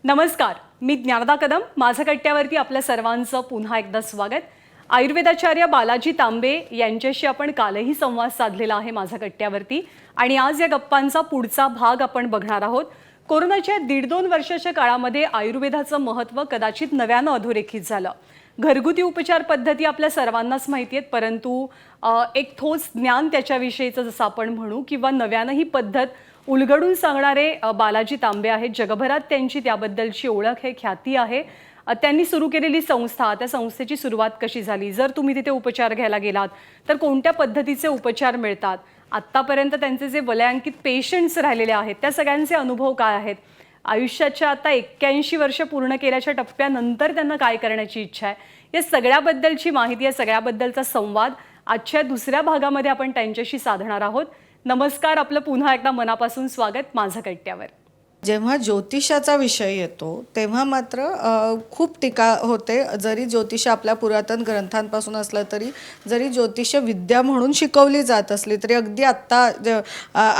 नमस्कार, मी ज्ञानदा कदम. माझं कट्ट्यावरती आपल्या सर्वांचं पुन्हा एकदा स्वागत. आयुर्वेदाचार्य बालाजी तांबे यांच्याशी आपण कालही संवाद साधलेला आहे माझ्या कट्ट्यावरती आणि आज या गप्पांचा पुढचा भाग आपण बघणार आहोत. कोरोनाच्या 1.5-2 वर्षाच्या काळामध्ये आयुर्वेदाचं महत्त्व कदाचित नव्यानं अधोरेखित झालं. घरगुती उपचार पद्धती आपल्या सर्वांनाच माहिती आहेत, परंतु एक ठोस ज्ञान त्याच्याविषयीचं जसं आपण म्हणू किंवा नव्यानं ही पद्धत उलगडून सांगणारे बालाजी तांबे आहेत. जगभरात त्यांची त्याबद्दलची ओळख आहे, ख्याती आहे. त्यांनी सुरू केलेली संस्था, त्या संस्थेची सुरुवात कशी झाली, जर तुम्ही तिथे उपचार घ्यायला गेलात तर कोणत्या पद्धतीचे उपचार मिळतात, आत्तापर्यंत त्यांचे जे वलयांकित पेशंट्स राहिलेले आहेत त्या सगळ्यांचे अनुभव काय आहेत, आयुष्याच्या आता 81 वर्ष पूर्ण केल्याच्या टप्प्यानंतर त्यांना काय करण्याची इच्छा आहे, या सगळ्याबद्दलची माहिती, या सगळ्याबद्दलचा संवाद आजच्या दुसऱ्या भागामध्ये आपण त्यांच्याशी साधणार आहोत. नमस्कार, आपलं पुन्हा एकदा मनापासून स्वागत माझं कट्ट्यावर. जेव्हा ज्योतिषाचा विषय येतो तेव्हा मात्र खूप टीका होते. जरी ज्योतिष आपल्या पुरातन ग्रंथांपासून असलं तरी, जरी ज्योतिष विद्या म्हणून शिकवली जात असली तरी, अगदी आत्ता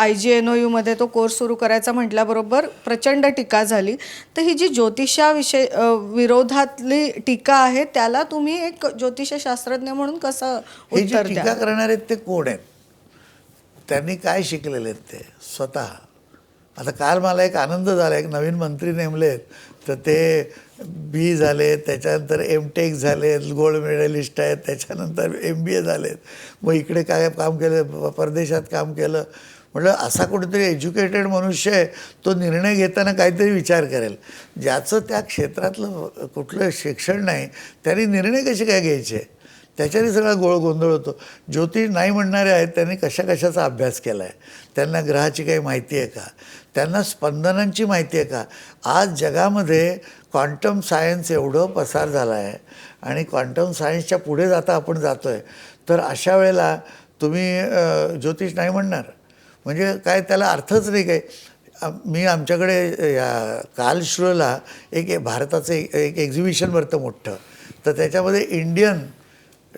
IGNOU मध्ये तो कोर्स सुरू करायचा म्हटल्याबरोबर प्रचंड टीका झाली. तर ही जी ज्योतिषाविषयी विरोधातली टीका आहे त्याला तुम्ही एक ज्योतिषशास्त्रज्ञ म्हणून कसं उत्तर द्या? टीका करणारे ते कोण आहेत, त्यांनी काय शिकलेले आहेत ते स्वतः. आता काल मला एक आनंद झाला, एक नवीन मंत्री नेमलेत तर ते बी झाले, त्याच्यानंतर MTech झालेत, गोल्ड मेडलिस्ट आहेत, त्याच्यानंतर MBA झालेत, मग इकडे काय काम केलं, परदेशात काम केलं. म्हटलं असा कुठेतरी एज्युकेटेड मनुष्य आहे, तो निर्णय घेताना काहीतरी विचार करेल. ज्याचं त्या क्षेत्रातलं कुठलं शिक्षण नाही त्यांनी निर्णय कसे काय घ्यायचे, त्याच्याने सगळा गोंधळ होतो. ज्योतिष नाही म्हणणारे आहेत त्यांनी कशाचा अभ्यास केला आहे, त्यांना ग्रहाची काही माहिती आहे का, त्यांना स्पंदनांची माहिती आहे का. आज जगामध्ये क्वांटम सायन्स एवढं पसार झाला आहे आणि क्वांटम सायन्सच्या पुढे आपण जातो आहे, तर अशा वेळेला तुम्ही ज्योतिष नाही म्हणणार म्हणजे काय, त्याला अर्थच नाही काही. मी आमच्याकडे या कालश्रूला एक भारताचं एक एक्झिबिशन भरतं मोठं, तर त्याच्यामध्ये इंडियन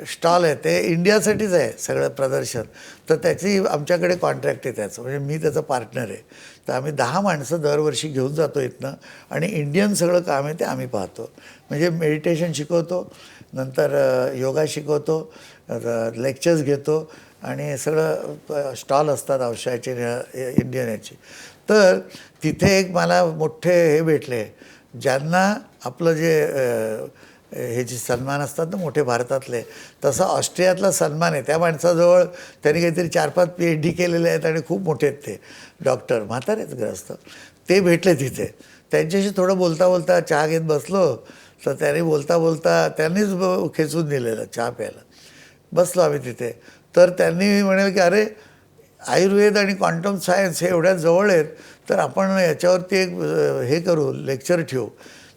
स्टॉल आहे, ते इंडियासाठीच आहे सगळं प्रदर्शन. तर त्याची आमच्याकडे कॉन्ट्रॅक्ट आहे त्याचं, म्हणजे मी त्याचा पार्टनर आहे. तर आम्ही 10 माणसं दरवर्षी घेऊन जातो इथनं आणि इंडियन सगळं काम आहे ते आम्ही पाहतो. म्हणजे मेडिटेशन शिकवतो, नंतर योगा शिकवतो, लेक्चर्स घेतो आणि सगळं स्टॉल असतात औषधाचे इंडियन याचे. तर तिथे एक मला मोठे हे भेटले, ज्यांना आपलं जे हे जे सन्मान असतात ना मोठे भारतातले, तसा ऑस्ट्रियातला सन्मान आहे. त्या माणसाजवळ त्यांनी काहीतरी 4-5 PhD केलेले आहेत आणि खूप मोठे आहेत ते डॉक्टर, म्हातारे आहेत ग्रस्त. ते भेटले तिथे, त्यांच्याशी थोडं बोलता चहा घेत बसलो, तर त्यांनी बोलता त्यांनीच खेचून दिलेलं चहा प्यायला. बसलो आम्ही तिथे, तर त्यांनी म्हणाले की अरे आयुर्वेद आणि क्वांटम सायन्स हे एवढ्या जवळ आहेत, तर आपण याच्यावरती एक हे करू, लेक्चर ठेवू.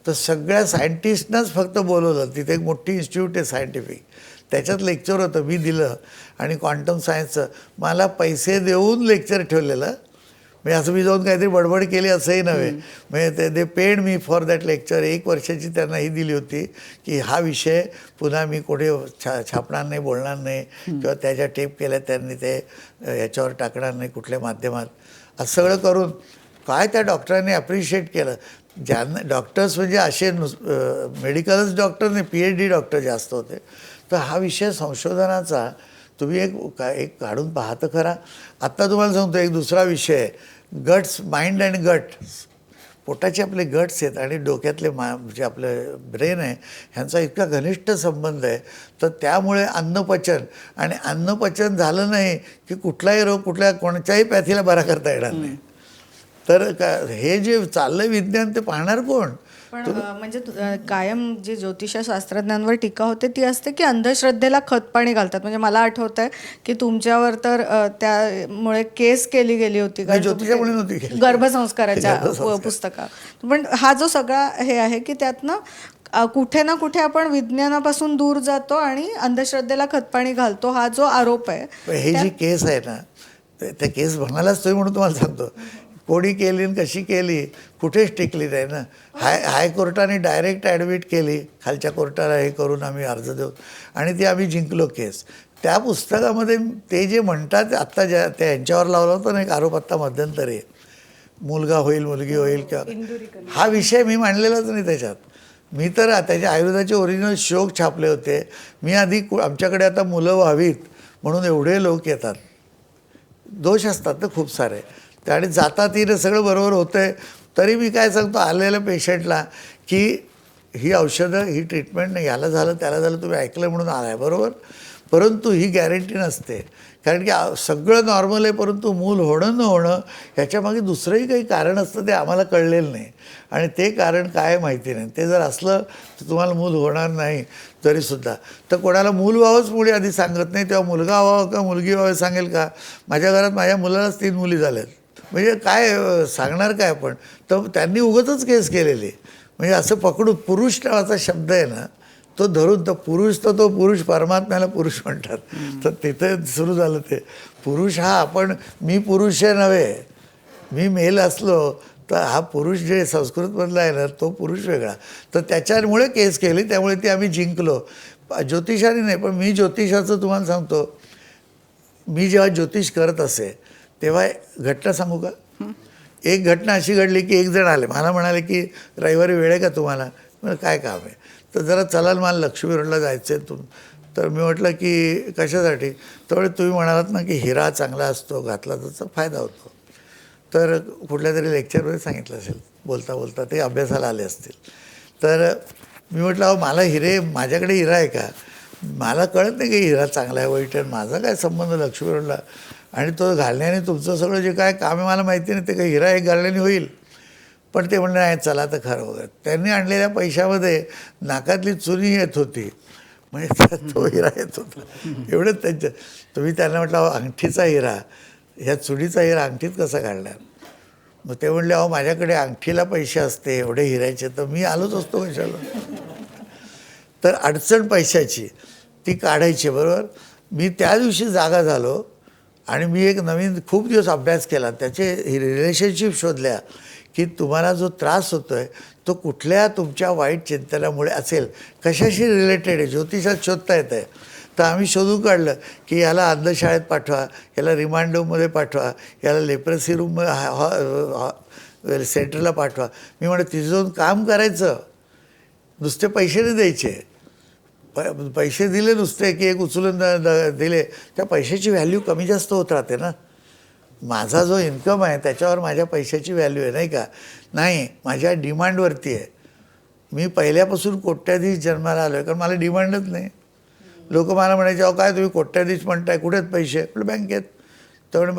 तर सगळ्या सायंटिस्टनाच फक्त बोलवलं. तिथे एक मोठी इन्स्टिट्यूट आहे सायंटिफिक, त्याच्यात लेक्चर होतं, मी दिलं. आणि क्वांटम सायन्सचं मला पैसे देऊन लेक्चर ठेवलेलं. म्हणजे असं मी जाऊन काहीतरी बडबड केली असंही नव्हे. म्हणजे ते paid me for that lecture. 1 वर्षाची त्यांना ही दिली होती की हा विषय पुन्हा मी कुठे छापणार नाही, बोलणार नाही, किंवा त्याच्या टेप केल्या त्यांनी ते याच्यावर टाकणार नाही कुठल्या माध्यमात. असं सगळं करून काय त्या डॉक्टरांनी ॲप्रिशिएट केलं. ज्यांना डॉक्टर्स म्हणजे असे मेडिकलच डॉक्टर नाही, PhD डॉक्टर जास्त होते. तर हा विषय संशोधनाचा तुम्ही एक काढून पाहतं खरा. आत्ता तुम्हाला सांगतो एक दुसरा विषय आहे, गट्स, माइंड अँड गट. पोटाचे आपले गट्स आहेत आणि डोक्यातले म्हणजे आपलं ब्रेन आहे, ह्यांचा इतका घनिष्ठ संबंध आहे. तर त्यामुळे अन्नपचन, आणि अन्नपचन झालं नाही की कुठलाही रोग कोणत्याही पॅथीला बरा करता येणार नाही. तर हे जे चाललंय विज्ञान ते पाहणार कोण? पण म्हणजे कायम जे ज्योतिषशास्त्रज्ञांवर टीका होते ती असते की अंधश्रद्धेला खतपाणी घालतात. म्हणजे मला आठवत आहे की तुमच्यावर तर त्यामुळे केस केली गेली होती का, ज्योतिषामुळे नव्हती, गर्भसंस्काराच्या पुस्तकात. पण हा जो सगळा हे आहे की त्यातनं कुठे ना कुठे आपण विज्ञानापासून दूर जातो आणि अंधश्रद्धेला खतपाणी घालतो, हा जो आरोप आहे. हे जी केस आहे ना, त्या केस म्हणालाच तुम्ही म्हणून तुम्हाला सांगतो, कोणी केली आणि कशी केली कुठेच टिकली नाही ना. हायकोर्टाने डायरेक्ट ॲडमिट केली, खालच्या कोर्टाला हे करून आम्ही अर्ज देऊ आणि ती आम्ही जिंकलो केस. त्या पुस्तकामध्ये ते जे म्हणतात आत्ता त्या यांच्यावर लावला होता ना एक आरोप आत्ता मध्यंतरी, मुलगा होईल मुलगी होईल किंवा हा विषय मी मांडलेलाच नाही त्याच्यात. मी तर त्याचे आयुर्वेदाचे ओरिजिनल श्लोक छापले होते. मी आधी आमच्याकडे आता मुलं व्हावीत म्हणून एवढे लोक येतात. दोष असतात ना खूप सारे ते आणि जातात ही सगळं बरोबर होतं आहे. तरी मी काय सांगतो आलेल्या पेशंटला की ही औषधं ही ट्रीटमेंट नाही, याला झालं त्याला झालं तुम्ही ऐकलं म्हणून आला आहे बरोबर, परंतु ही गॅरंटी नसते. कारण की सगळं नॉर्मल आहे परंतु मूल होणं न होणं ह्याच्यामागे दुसरंही काही कारण असतं ते आम्हाला कळलेलं नाही आणि ते कारण काय माहिती नाही. ते जर असलं तर तुम्हाला मूल होणार नाही तरीसुद्धा. तर कोणाला मूल व्हावंच मुली आधी सांगत नाही, तेव्हा मुलगा व्हावं का मुलगी व्हावं सांगेल का? माझ्या घरात माझ्या मुलालाच 3 मुली झाल्यात, म्हणजे काय सांगणार काय आपण? तर त्यांनी उगाचच केस केलेली. म्हणजे असं पकडून पुरुष नावाचा शब्द आहे ना तो धरून तर तो पुरुष परमात्म्याला पुरुष म्हणतात. तर तिथे सुरू झालं ते पुरुष हा आपण मी पुरुष आहे नव्हे, मी मेल असलो तर हा पुरुष जे संस्कृतमधला आहे ना तो पुरुष वेगळा. तर त्याच्यामुळे केस केली, त्यामुळे ती आम्ही जिंकलो. ज्योतिषाने नाही पण मी ज्योतिषाचं तुम्हाला सांगतो. मी जेव्हा ज्योतिष करत असे तेव्हा घटना सांगू का? एक घटना अशी घडली की एक जण आले मला म्हणाले की रविवारी वेळ आहे का तुम्हाला? म्हणजे काय काम आहे? तर जरा चलाल मला लक्ष्मी रोडला जायचं आहे तुम. तर मी म्हटलं की कशासाठी? त्यामुळे तुम्ही म्हणालात ना की हिरा चांगला असतो घातला त्याचा फायदा होतो. तर कुठल्या तरी लेक्चरमध्ये सांगितलं असेल बोलता बोलता ते अभ्यासाला आले असतील. तर मी म्हटलं अहो मला माझ्याकडे हिरा आहे का? मला कळत नाही की हिरा चांगला आहे वाईट आहे, माझा काय संबंध लक्ष्मी रोडला? आणि तो घालण्याने तुमचं सगळं जे काय काम आहे मला माहिती नाही, ते काही हिरा एक घालण्याने होईल. पण ते म्हणलं नाही चला तर खरं वगैरे. त्यांनी आणलेल्या पैशामध्ये नाकातली चुनी येत होती, म्हणजे तो हिरा येत होता एवढंच त्यांच्या. तुम्ही त्यांना म्हटलं अहो अंगठीचा हिरा ह्या चुनीचा हिरा अंगठीत कसा काढणार? मग ते म्हणले अहो माझ्याकडे अंगठीला पैसे असते एवढे हिऱ्याचे तर मी आलोच असतो कशाला. तर अडचण पैशाची ती काढायची बरोबर. मी त्या दिवशी जागा झालो आणि मी एक नवीन खूप दिवस अभ्यास केला, त्याचे रिलेशनशिप शोधल्या की तुम्हाला जो त्रास होतो आहे तो कुठल्या तुमच्या वाईट चिंतनामुळे असेल, कशाशी रिलेटेड आहे ज्योतिषात शोधता येतं आहे. तर आम्ही शोधून काढलं की याला अंधशाळेत पाठवा, याला रिमांड होममध्ये पाठवा, याला लेप्रसी रूम सेंटरला पाठवा. मी म्हणतो तिथे जाऊन काम करायचं, नुसते पैसे नाही द्यायचे. पैसे दिले नुसते की एक उचलून दिले, त्या पैशाची व्हॅल्यू कमी जास्त होत राहते ना. माझा जो इन्कम आहे त्याच्यावर माझ्या पैशाची व्हॅल्यू आहे नाही का? नाही, माझ्या डिमांडवरती आहे. मी पहिल्यापासून कोट्याधीश जन्माला आलो आहे कारण मला डिमांडच नाही. लोक मला म्हणायचे अहो काय तुम्ही कोट्याधीश म्हणताय, कुठे आहेत पैसे? म्हटलं बँकेत. तर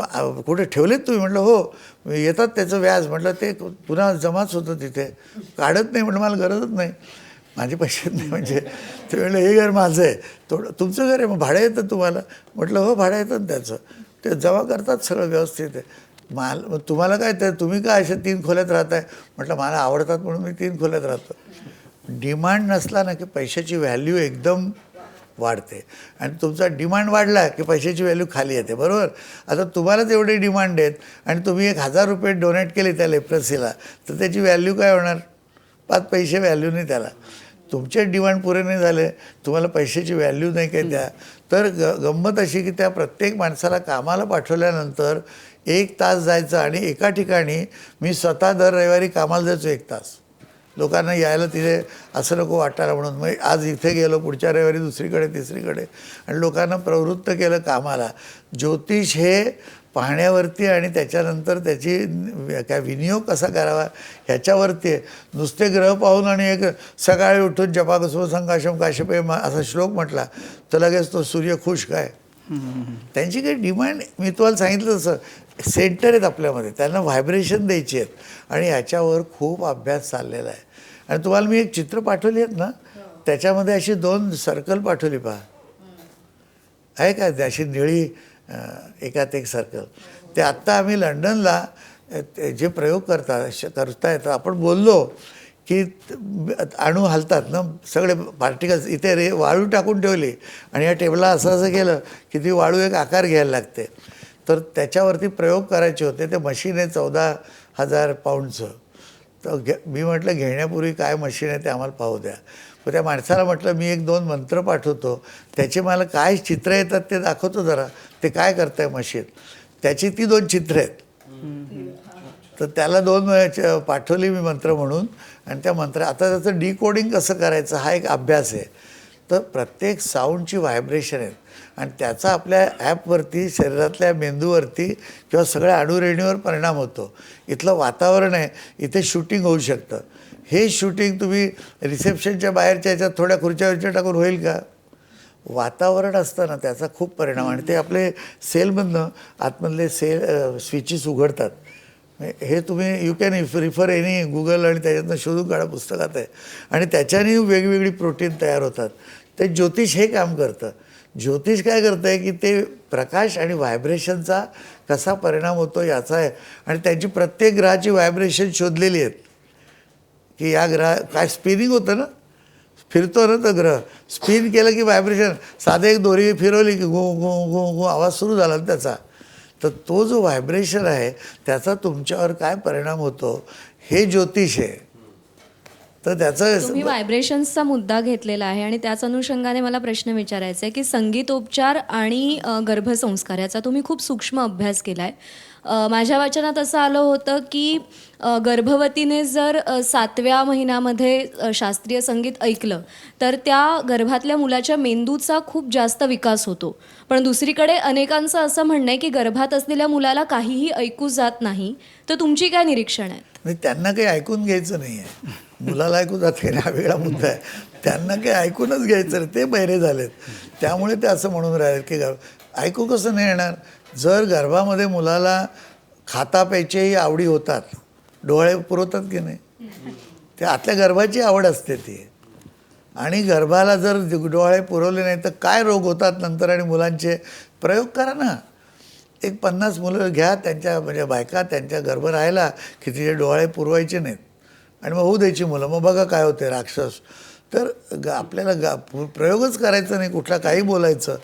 कुठे ठेवलेत तुम्ही? म्हटलं हो. येतात त्याचं व्याज. म्हटलं ते पुन्हा जमाच होतं तिथे, काढत नाही. म्हटलं मला गरजच नाही, माझे पैसे नाही. म्हणजे ते म्हणलं हे घर माझं आहे. तुमचं घर आहे मग भाडं येतं तुम्हाला? म्हटलं हो भाडं येतं ना त्याचं, ते जमा करतात सगळं व्यवस्थित आहे. मग तुम्हाला काय तर तुम्ही काय अशा 3 खोल्यात राहताय? म्हटलं मला आवडतात म्हणून मी 3 खोल्यात राहतो. डिमांड नसला ना की पैशाची व्हॅल्यू एकदम वाढते आणि तुमचा डिमांड वाढला की पैशाची व्हॅल्यू खाली येते बरोबर. आता तुम्हालाच एवढे डिमांड आहेत आणि तुम्ही 1000 रुपये डोनेट केले त्या लेप्रसीला तर त्याची व्हॅल्यू काय होणार? 5 पैसे व्हॅल्यू नाही त्याला. तुमचे डिमांड पुरे नाही झाले, तुम्हाला पैशाची व्हॅल्यू नाही काय त्या. तर गंमत अशी की त्या प्रत्येक माणसाला कामाला पाठवल्यानंतर 1 तास जायचं आणि एका ठिकाणी मी स्वतः दर रविवारी कामाला जायचो 1 तास. लोकांना यायला तिथे असं नको वाटायला म्हणून. मग आज इथे गेलो, पुढच्या रविवारी दुसरीकडे तिसरीकडे, आणि लोकांना प्रवृत्त केलं कामाला. ज्योतिष हे पाहण्यावरती आणि त्याच्यानंतर त्याची काय विनियोग कसा करावा ह्याच्यावरती आहे. नुसते ग्रह पाहून आणि एक सकाळी उठून जपाकुसुम संकाशम काश्यपे असा श्लोक म्हटला तर लगेच तो सूर्य खुश काय? त्यांची काही डिमांड मी तुम्हाला सांगितलं तसं सेंटर आहेत आपल्यामध्ये, त्यांना व्हायब्रेशन द्यायची आहेत आणि ह्याच्यावर खूप अभ्यास चाललेला आहे. आणि तुम्हाला मी एक चित्र पाठवली आहेत ना, त्याच्यामध्ये अशी 2 सर्कल पाठवली पहा, आहे का? अशी निळी एकात एक सर्कल. ते आत्ता आम्ही लंडनला जे प्रयोग करता येतं. आपण बोललो की अणू हलतात ना सगळे पार्टिकल्स. इथे वाळू टाकून ठेवली आणि या टेबलला असं असं केलं की ती वाळू एक आकार घ्यायला लागते. तर त्याच्यावरती प्रयोग करायचे होते. ते मशीन आहे 14,000 पाऊंडचं. तर मी म्हटलं घेण्यापूर्वी काय मशीन आहे ते आम्हाला पाहू द्या. मग त्या माणसाला म्हटलं मी 1-2 मंत्र पाठवतो, त्याचे मला काय चित्र येतात ते दाखवतो जरा, ते काय करताय मशीन. त्याची ती 2 चित्र आहेत. तर त्याला 2 वेळा पाठवली मी मंत्र म्हणून, आणि त्या मंत्र आता त्याचं डिकोडिंग कसं करायचं हा एक अभ्यास आहे. तर प्रत्येक साऊंडची व्हायब्रेशन आहेत आणि त्याचा आपल्या ॲपवरती, शरीरातल्या मेंदूवरती किंवा सगळ्या अणुरेणूवर परिणाम होतो. इथलं वातावरण आहे, इथे शूटिंग होऊ शकतं. हे शूटिंग तुम्ही रिसेप्शनच्या बाहेरच्या ह्याच्यात थोड्या खुर्च्या टाकून होईल का? वातावरण असतं ना त्याचा खूप परिणाम, आणि ते आपले सेलमधनं आतमधले स्विचेस उघडतात. हे तुम्ही you can refer any Google आणि त्याच्यातनं शोधून काढा, पुस्तकात आहे. आणि त्याच्याने वेगवेगळी प्रोटीन तयार होतात. ते ज्योतिष हे काम करतं. ज्योतिष काय करतं आहे की ते प्रकाश आणि व्हायब्रेशनचा कसा परिणाम होतो याचा आहे. आणि त्यांची प्रत्येक ग्रहाची व्हायब्रेशन शोधलेली आहेत की या काय स्पिनिंग होतं ना, फिरतो ना तर ग्रह स्पिन केलं की व्हायब्रेशन, साधं एक दोरी फिरवली की गो गो गो गो आवाज सुरू झाला ना त्याचा. तर तो जो व्हायब्रेशन आहे त्याचा तुमच्यावर काय परिणाम होतो हे ज्योतिष आहे. तर त्याचं तुम्ही व्हायब्रेशन्सचा मुद्दा घेतलेला आहे आणि त्याच अनुषंगाने मला प्रश्न विचारायचा आहे की संगीतोपचार आणि गर्भसंस्कार याचा तुम्ही खूप सूक्ष्म अभ्यास केला आहे. माझ्या वाचनात असं आलं होतं की गर्भवतीने जर 7व्या महिन्यामध्ये शास्त्रीय संगीत ऐकलं तर त्या गर्भातल्या मुलाच्या मेंदूचा खूप जास्त विकास होतो. पण दुसरीकडे अनेकांचं असं म्हणणं आहे की गर्भात असलेल्या मुलाला काहीही ऐकू जात नाही. तर तुमची काय निरीक्षण आहेत? म्हणजे त्यांना काही ऐकून घ्यायचं नाही आहे. मुलाला ऐकू जात नाही हा वेगळा मुद्दा आहे. त्यांना काही ऐकूनच घ्यायचं नाही, ते बहिरे झालेत. त्यामुळे ते असं म्हणून राहिले की ऐकू कसं नाही येणार. जर गर्भामध्ये मुलाला खाता प्यायच्याही आवडी होतात, डोळे पुरवतात की नाही, ते आतल्या गर्भाची आवड असते ती. आणि गर्भाला जर डोळे पुरवले नाही तर काय रोग होतात नंतर. आणि मुलांचे प्रयोग करा ना, एक 50 मुलं घ्या, त्यांच्या म्हणजे बायका त्यांच्या गर्भ राहायला की तिचे डोळे पुरवायचे नाहीत आणि मग होऊ द्यायची मुलं, मग बघा काय होते राक्षस. तर आपल्याला प्रयोगच करायचं नाही कुठला, काही बोलायचं.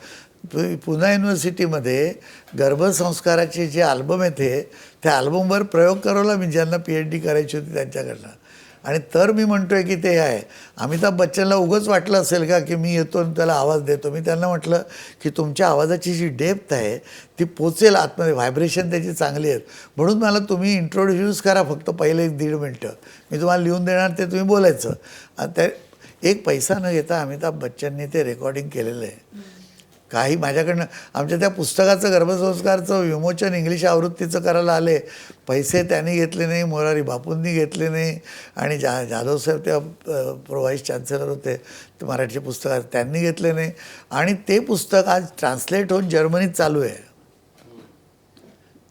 पुणे युनिव्हर्सिटीमध्ये गर्भसंस्काराचे जे अल्बम आहेत त्या अल्बमवर प्रयोग करवला मी, ज्यांना PhD करायची होती त्यांच्याकडनं. आणि तर मी म्हणतो आहे की ते आहे. अमिताभ बच्चनला उगाच वाटलं असेल का की मी येतो आणि त्याला आवाज देतो. मी त्यांना म्हटलं की तुमच्या आवाजाची जी डेप्थ आहे ती पोचेल आतमध्ये, व्हायब्रेशन त्याची चांगली आहेत, म्हणून मला तुम्ही इंट्रोड्यूस करा फक्त पहिले 1.5 मिनटं. मी तुम्हाला लिहून देणार, ते तुम्ही बोलायचं. आणि त्या एक पैसा न घेता अमिताभ बच्चनने ते रेकॉर्डिंग केलेलं आहे. काही माझ्याकडनं आमच्या त्या पुस्तकाचं गर्भसंस्कारचं विमोचन इंग्लिश आवृत्तीचं करायला आले, पैसे त्यांनी घेतले नाही, मोरारी बापूंनी घेतले नाही. आणि जाधवसाहेब त्या व्हाईस चान्सलर होते, ते मराठी पुस्तकात त्यांनी घेतले नाही. आणि ते पुस्तक आज ट्रान्सलेट होऊन जर्मनीत चालू आहे.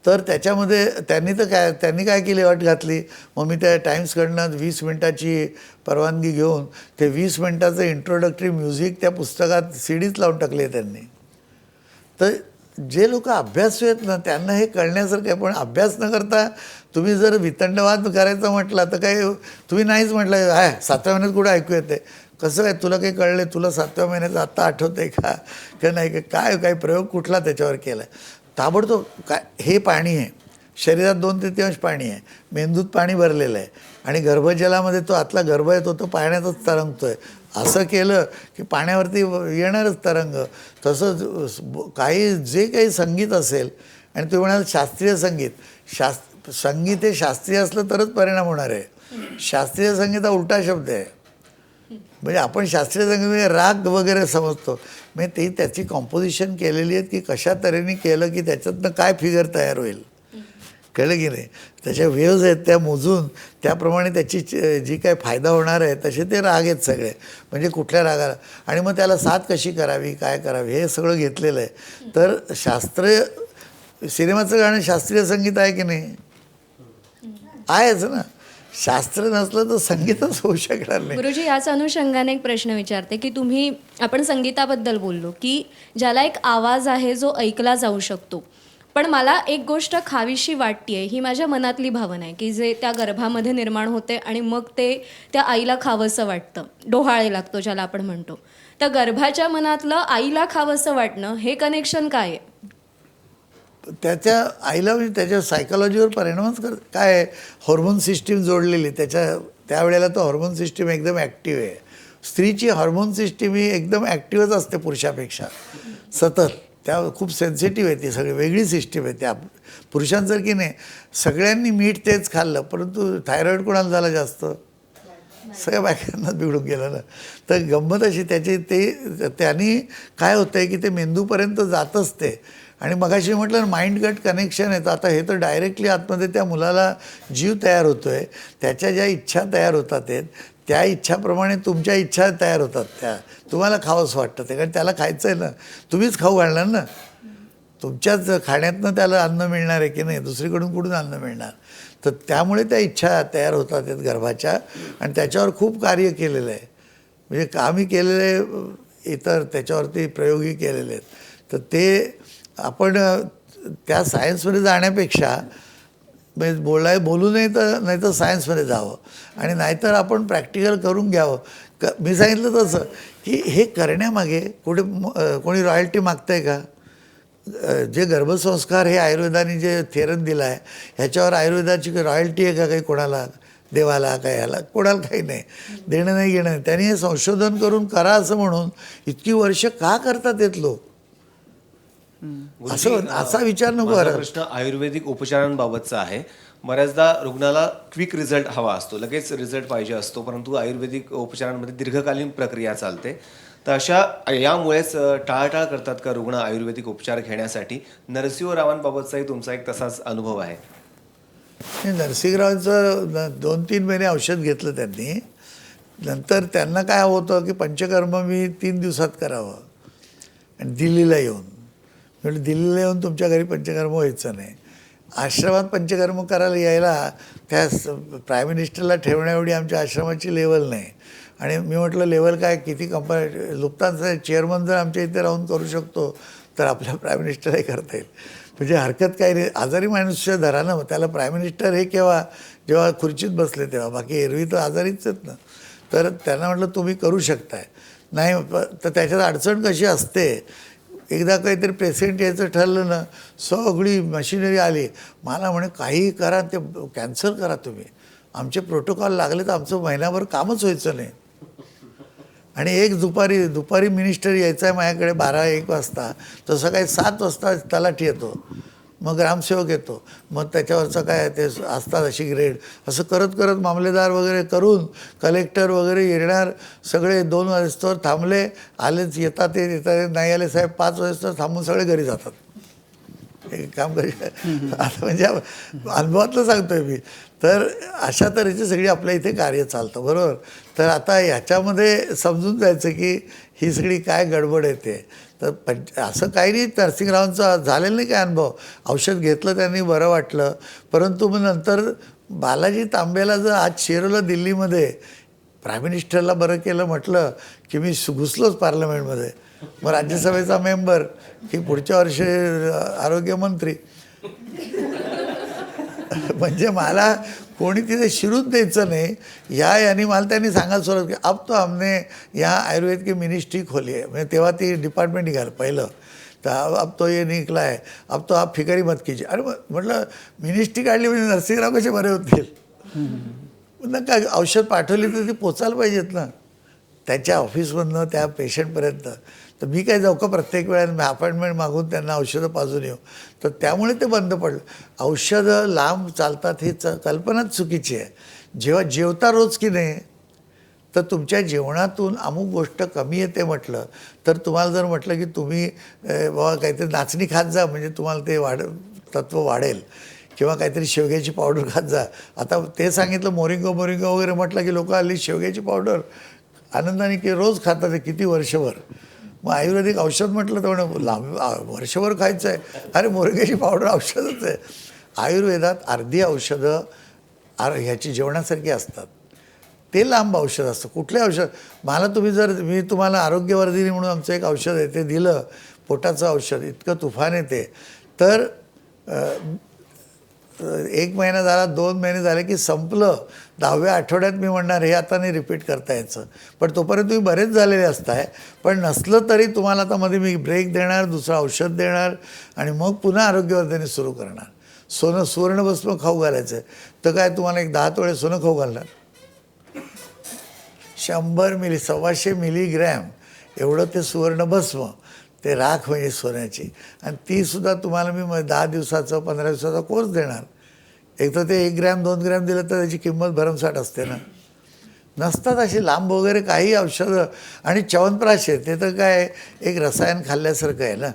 तर त्याच्यामध्ये त्यांनी काय केली, अट घातली. मग मी त्या टाइम्सकडनं 20 मिनटाची परवानगी घेऊन ते 20 मिनटाचं इंट्रोडक्टरी म्युझिक त्या पुस्तकात CDच लावून टाकली आहे त्यांनी. तर जे लोक अभ्यासू आहेत ना त्यांना हे कळण्यासारखं आहे. पण अभ्यास न करता तुम्ही जर वितंडवाद करायचा म्हटला तर काही तुम्ही नाहीच म्हटलं, 7व्या महिन्यात कुठं ऐकू येते, कसं काय तुला काही कळले, तुला 7व्या महिन्यात आत्ता आठवतं आहे का, की नाही, काय प्रयोग कुठला त्याच्यावर केला आहे. ताबडतोब काय, हे पाणी आहे, शरीरात 2/3 पाणी आहे, मेंदूत पाणी भरलेलं आहे आणि गर्भजलामध्ये तो आतला गर्भ येतो तो पाण्यातच तरंगतो आहे. असं केलं की पाण्यावरती येणारच तरंग. तसंच जे काही संगीत असेल, आणि तुम्ही म्हणाल शास्त्रीय संगीत, संगीत हे शास्त्रीय असलं तरच परिणाम होणार आहे. शास्त्रीय संगीत हा उलटा शब्द आहे. म्हणजे आपण शास्त्रीय संगीत म्हणजे राग वगैरे समजतो, म्हणजे ते त्याची कॉम्पोजिशन केलेली आहेत की कशा तऱ्हेने केलं की त्याच्यातनं काय फिगर तयार होईल, कळलं की नाही. त्याच्या वेव्ज आहेत त्या मोजून त्याप्रमाणे त्याची जी काय फायदा होणार आहे तसे ते राग आहेत सगळे. म्हणजे कुठल्या रागाला, आणि मग त्याला साथ कशी करावी, काय करावी, हे सगळं घेतलेलं आहे. तर शास्त्रीय सिनेमाचं गाणं शास्त्रीय संगीत आहे की नाही, आहेच ना. शास्त्र नसलं तर संगीतच होऊ शकणार नाही. गुरुजी, याच अनुषंगाने एक प्रश्न विचारते की आपण संगीताबद्दल बोललो की ज्याला एक आवाज आहे जो ऐकला जाऊ शकतो, पण मला एक गोष्ट खावीशी वाटतेय, ही माझ्या मनातली भावना आहे की जे त्या गर्भामध्ये निर्माण होते आणि मग ते त्या आईला खावंसं वाटतं, डोहाळे लागतो ज्याला आपण म्हणतो. तर गर्भाच्या मनातलं आईला खावंसं वाटणं हे कनेक्शन काय आहे? त्याच्या आईला म्हणजे त्याच्या सायकोलॉजीवर परिणामच काय आहे, हॉर्मोन सिस्टीम जोडलेली त्यावेळेला तो हॉर्मोन सिस्टीम एकदम ॲक्टिव्ह आहे. स्त्रीची हॉर्मोन सिस्टीम ही एकदम ॲक्टिव्हच असते पुरुषापेक्षा सतत. त्या खूप सेन्सिटिव्ह आहे, ती सगळी वेगळी सिस्टीम आहे. त्या पुरुषांसारखी नाही. सगळ्यांनी मीठ तेच खाल्लं, परंतु थायरॉईड कोणाला झाला जास्त? सगळ्या बायकांना बिघडून गेलं ना. तर गंमत अशी त्यांनी काय होतं आहे की ते मेंदूपर्यंत जातच ते. आणि मगाशी म्हटलं ना माइंड गट कनेक्शन आहे. तर आता हे तर डायरेक्टली आतमध्ये त्या मुलाला जीव तयार होतो आहे. त्याच्या ज्या इच्छा तयार होतात आहेत त्या इच्छाप्रमाणे तुमच्या इच्छा तयार होतात. त्या तुम्हाला खावंसं वाटतं ते, कारण त्याला खायचं आहे ना. तुम्हीच खाऊ घालणार ना. तुमच्याच खाण्यातनं त्याला अन्न मिळणार आहे की नाही, दुसरीकडून कुठून अन्न मिळणार. तर त्यामुळे त्या इच्छा तयार होतात आहेत गर्भाच्या. आणि त्याच्यावर खूप कार्य केलेलं आहे. म्हणजे कामही केलेले, इतर त्याच्यावरती प्रयोगही केलेले आहेत. तर ते आपण त्या सायन्समध्ये जाण्यापेक्षा म्हणजे बोलू नये तर नाही तर सायन्समध्ये जावं आणि नाहीतर आपण प्रॅक्टिकल करून घ्यावं. मी सांगितलं तसं की हे करण्यामागे कोणी रॉयल्टी मागतं आहे का? जे गर्भसंस्कार हे आयुर्वेदाने जे थेरम दिला आहे ह्याच्यावर आयुर्वेदाची रॉयल्टी आहे का काही कोणाला? देवाला काय ह्याला कोणाला काही नाही, देणं नाही घेणं नाही. त्यांनी हे संशोधन करून करा असं म्हणून इतकी वर्ष का करतात येत लोक? असा विचार नको माझा करा. प्रश्न आयुर्वेदिक उपचारांबाबतचा आहे. बऱ्याचदा रुग्णाला क्विक रिझल्ट हवा असतो, लगेच रिझल्ट पाहिजे असतो, परंतु आयुर्वेदिक उपचारांमध्ये दीर्घकालीन प्रक्रिया चालते. तर यामुळेच टाळाटाळ करतात का रुग्ण आयुर्वेदिक उपचार घेण्यासाठी? नरसिंहरावांबाबतचाही तुमचा एक तसाच अनुभव आहे. नरसिंहरावांचं 2-3 महिने औषध घेतलं त्यांनी. नंतर त्यांना काय होतं की पंचकर्म मी 3 दिवसात करावं आणि दिल्लीला येऊन. म्हणजे दिल्लीला येऊन तुमच्या घरी पंचकर्म व्हायचं नाही. आश्रमात पंचकर्म करायला यायला त्या प्राईम मिनिस्टरला ठेवण्याएवढी आमच्या आश्रमाची लेवल नाही. आणि मी म्हटलं लेवल काय, किती लुफ्तांचा चेअरमन जर आमच्या इथे राहून करू शकतो तर आपल्या प्राईम मिनिस्टरही करता येईल. म्हणजे हरकत काय नाही. आजारी मनुष्य धरा ना, त्याला प्राईम मिनिस्टर हे केव्हा, जेव्हा खुर्चीत बसले तेव्हा. बाकी एरवी तर आजारीच आहेत ना. तर त्यांना म्हटलं तुम्ही करू शकताय. नाही तर त्याच्यात अडचण कशी असते, एकदा काहीतरी पेशंट यायचं ठरलं ना, सगळी मशिनरी आली. मला म्हणे काहीही करा, ते कॅन्सल करा तुम्ही. आमचे प्रोटोकॉल लागले तर आमचं महिनाभर कामच व्हायचं नाही. आणि दुपारी मिनिस्टर यायचा आहे माझ्याकडे 12-1 वाजता, तर सकाळी 7 वाजता तलाठी येतो, मग ग्रामसेवक येतो, मग त्याच्यावरचं काय ते असतात अशी ग्रेड. असं करत करत मामलेदार वगैरे करून कलेक्टर वगैरे येणार. सगळे 2 वाजता थांबले, आलेच येतात ते नाही आले साहेब 5 वाजता थांबून सगळे घरी जातात. हे काम आता म्हणजे अनुभवातलं सांगतोय मी. तर अशा तऱ्हेची सगळी आपल्या इथे कार्य चालतं, बरोबर. तर आता ह्याच्यामध्ये समजून जायचं की ही सगळी काय गडबड येते. तर असं काही नाही. नरसिंहरावांचा झालेलं नाही काय अनुभव. औषध घेतलं त्यांनी, बरं वाटलं. परंतु मग नंतर बालाजी तांबेला जर आज शिरवलं दिल्लीमध्ये, प्राईम मिनिस्टरला बरं केलं म्हटलं की मी घुसलोच पार्लमेंटमध्ये. मग राज्यसभेचा मेंबर की पुढच्या वर्षी आरोग्यमंत्री. म्हणजे मला कोणी तिथे शिरून द्यायचं नाही. याने मला त्यांनी सांगायला सुरुवात की अब तो हमने यहाँ आयुर्वेद की मिनिस्ट्री खोली आहे. म्हणजे तेव्हा ती डिपार्टमेंट निघालं पहिलं. तर अब तो ये निघला आहे, अब तो आप फिकरी मत कीजिए. अरे म्हटलं मिनिस्ट्री काढली म्हणजे नरसिंहराव कसे बरे होतील? नका औषध पाठवली तर ती पोचायला पाहिजेत ना त्याच्या ऑफिसमधनं त्या पेशंटपर्यंत. तर मी काय जाऊ का प्रत्येक वेळेला अपॉइंटमेंट मागून त्यांना औषधं पाजून येऊ? तर त्यामुळे ते बंद पडलं. औषधं लांब चालतात ही कल्पनाच चुकीची आहे. जेव्हा जेवता रोज की नाही, तर तुमच्या जेवणातून अमुक गोष्ट कमी येते म्हटलं तर तुम्हाला जर म्हटलं की तुम्ही बाबा काहीतरी नाचणी खात जा म्हणजे तुम्हाला ते तत्व वाढेल, किंवा काहीतरी शेवग्याची पावडर खात जा. आता ते सांगितलं मोरिंगो वगैरे म्हटलं की लोक हल्ली शेवग्याची पावडर आनंदाने की रोज खातात ते किती वर्षभर. मग आयुर्वेदिक औषध म्हटलं तर वर्षभर खायचं आहे. अरे मोरिंग्याची पावडर औषधच आहे. आयुर्वेदात अर्धी औषधं ह्याची जेवणासारखी असतात. ते लांब औषध असतं. कुठले औषध मला मी तुम्हाला आरोग्यवर्धिनी म्हणून आमचं एक औषध आहे ते दिलं, पोटाचं औषध, इतकं तुफान येते. तर 1 महिना झाला, 2 महिने झाले की संपलं. 10व्या आठवड्यात मी म्हणणार हे आता नाही रिपीट करता यायचं. पण तोपर्यंत तुम्ही बरेच झालेले असताय. पण नसलं तरी तुम्हाला आता मध्ये मी ब्रेक देणार, दुसरं औषध देणार आणि मग पुन्हा आरोग्यवर्धने सुरू करणार. सुवर्णभस्म खाऊ घालायचं तर काय तुम्हाला एक 10 तोळे सोनं खाऊ घालणार? 100 मिली 125 मिलीग्रॅम एवढं ते सुवर्णभस्म ते राख म्हणजे सोन्याची, आणि तीसुद्धा तुम्हाला मी 10 दिवसाचं 15 दिवसाचा कोर्स देणार. एक तर ते 1 ग्रॅम 2 ग्रॅम दिलं तर त्याची किंमत भरमसाठ असते ना. नसतात अशी लांब वगैरे काही औषधं. आणि च्यवनप्राश आहे ते तर काय एक रसायन खाल्ल्यासारखं आहे ना.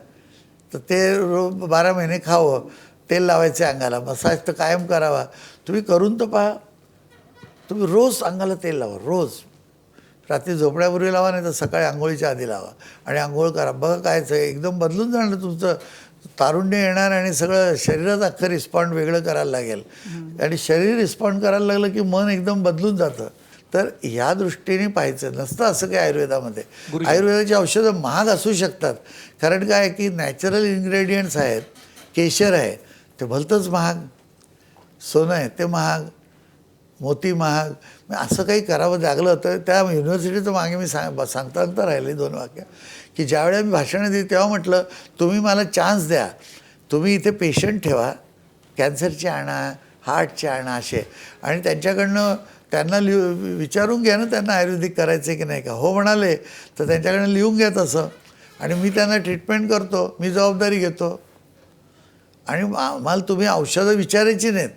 तर ते 12 महिने खावं, तेल लावायचे अंगाला, मसाज तर कायम करावा. तुम्ही करून तर पहा. तुम्ही रोज अंगाला तेल लावा, रोज. रात्री झोपण्यापूर्वी लावा, नाही तर सकाळी आंघोळीच्या आधी लावा आणि आंघोळ करा. बघा कायच आहे, एकदम बदलून जाणार तुमचं. तारुण्य येणार आणि सगळं शरीरात अख्खं रिस्पॉन्ड वेगळं करायला लागेल. आणि शरीर रिस्पॉन्ड करायला लागलं की मन एकदम बदलून जातं. तर ह्या दृष्टीने पाहायचं नसतं असं काय आयुर्वेदामध्ये. आयुर्वेदाची औषधं महाग असू शकतात, कारण काय की नॅचरल इन्ग्रेडियंट्स आहेत. केशर आहे ते भलतंच महाग, सोनं आहे ते महाग, मोती महाग. असं काही करावं लागलं तर त्या युनिव्हर्सिटीचं मागे मी सांगता राहिले 2 वाक्य, की ज्यावेळेला मी भाषणं दिली तेव्हा म्हटलं तुम्ही मला चान्स द्या, तुम्ही इथे पेशंट ठेवा, कॅन्सरचे आणा, हार्टचे आणा असे, आणि त्यांच्याकडनं त्यांना विचारून घ्या ना त्यांना आयुर्वेदिक करायचं आहे की नाही का. हो म्हणाले तर त्यांच्याकडनं लिहून घ्या तसं, आणि मी त्यांना ट्रीटमेंट करतो, मी जबाबदारी घेतो. आणि मला तुम्ही औषधं विचारायची नाहीत.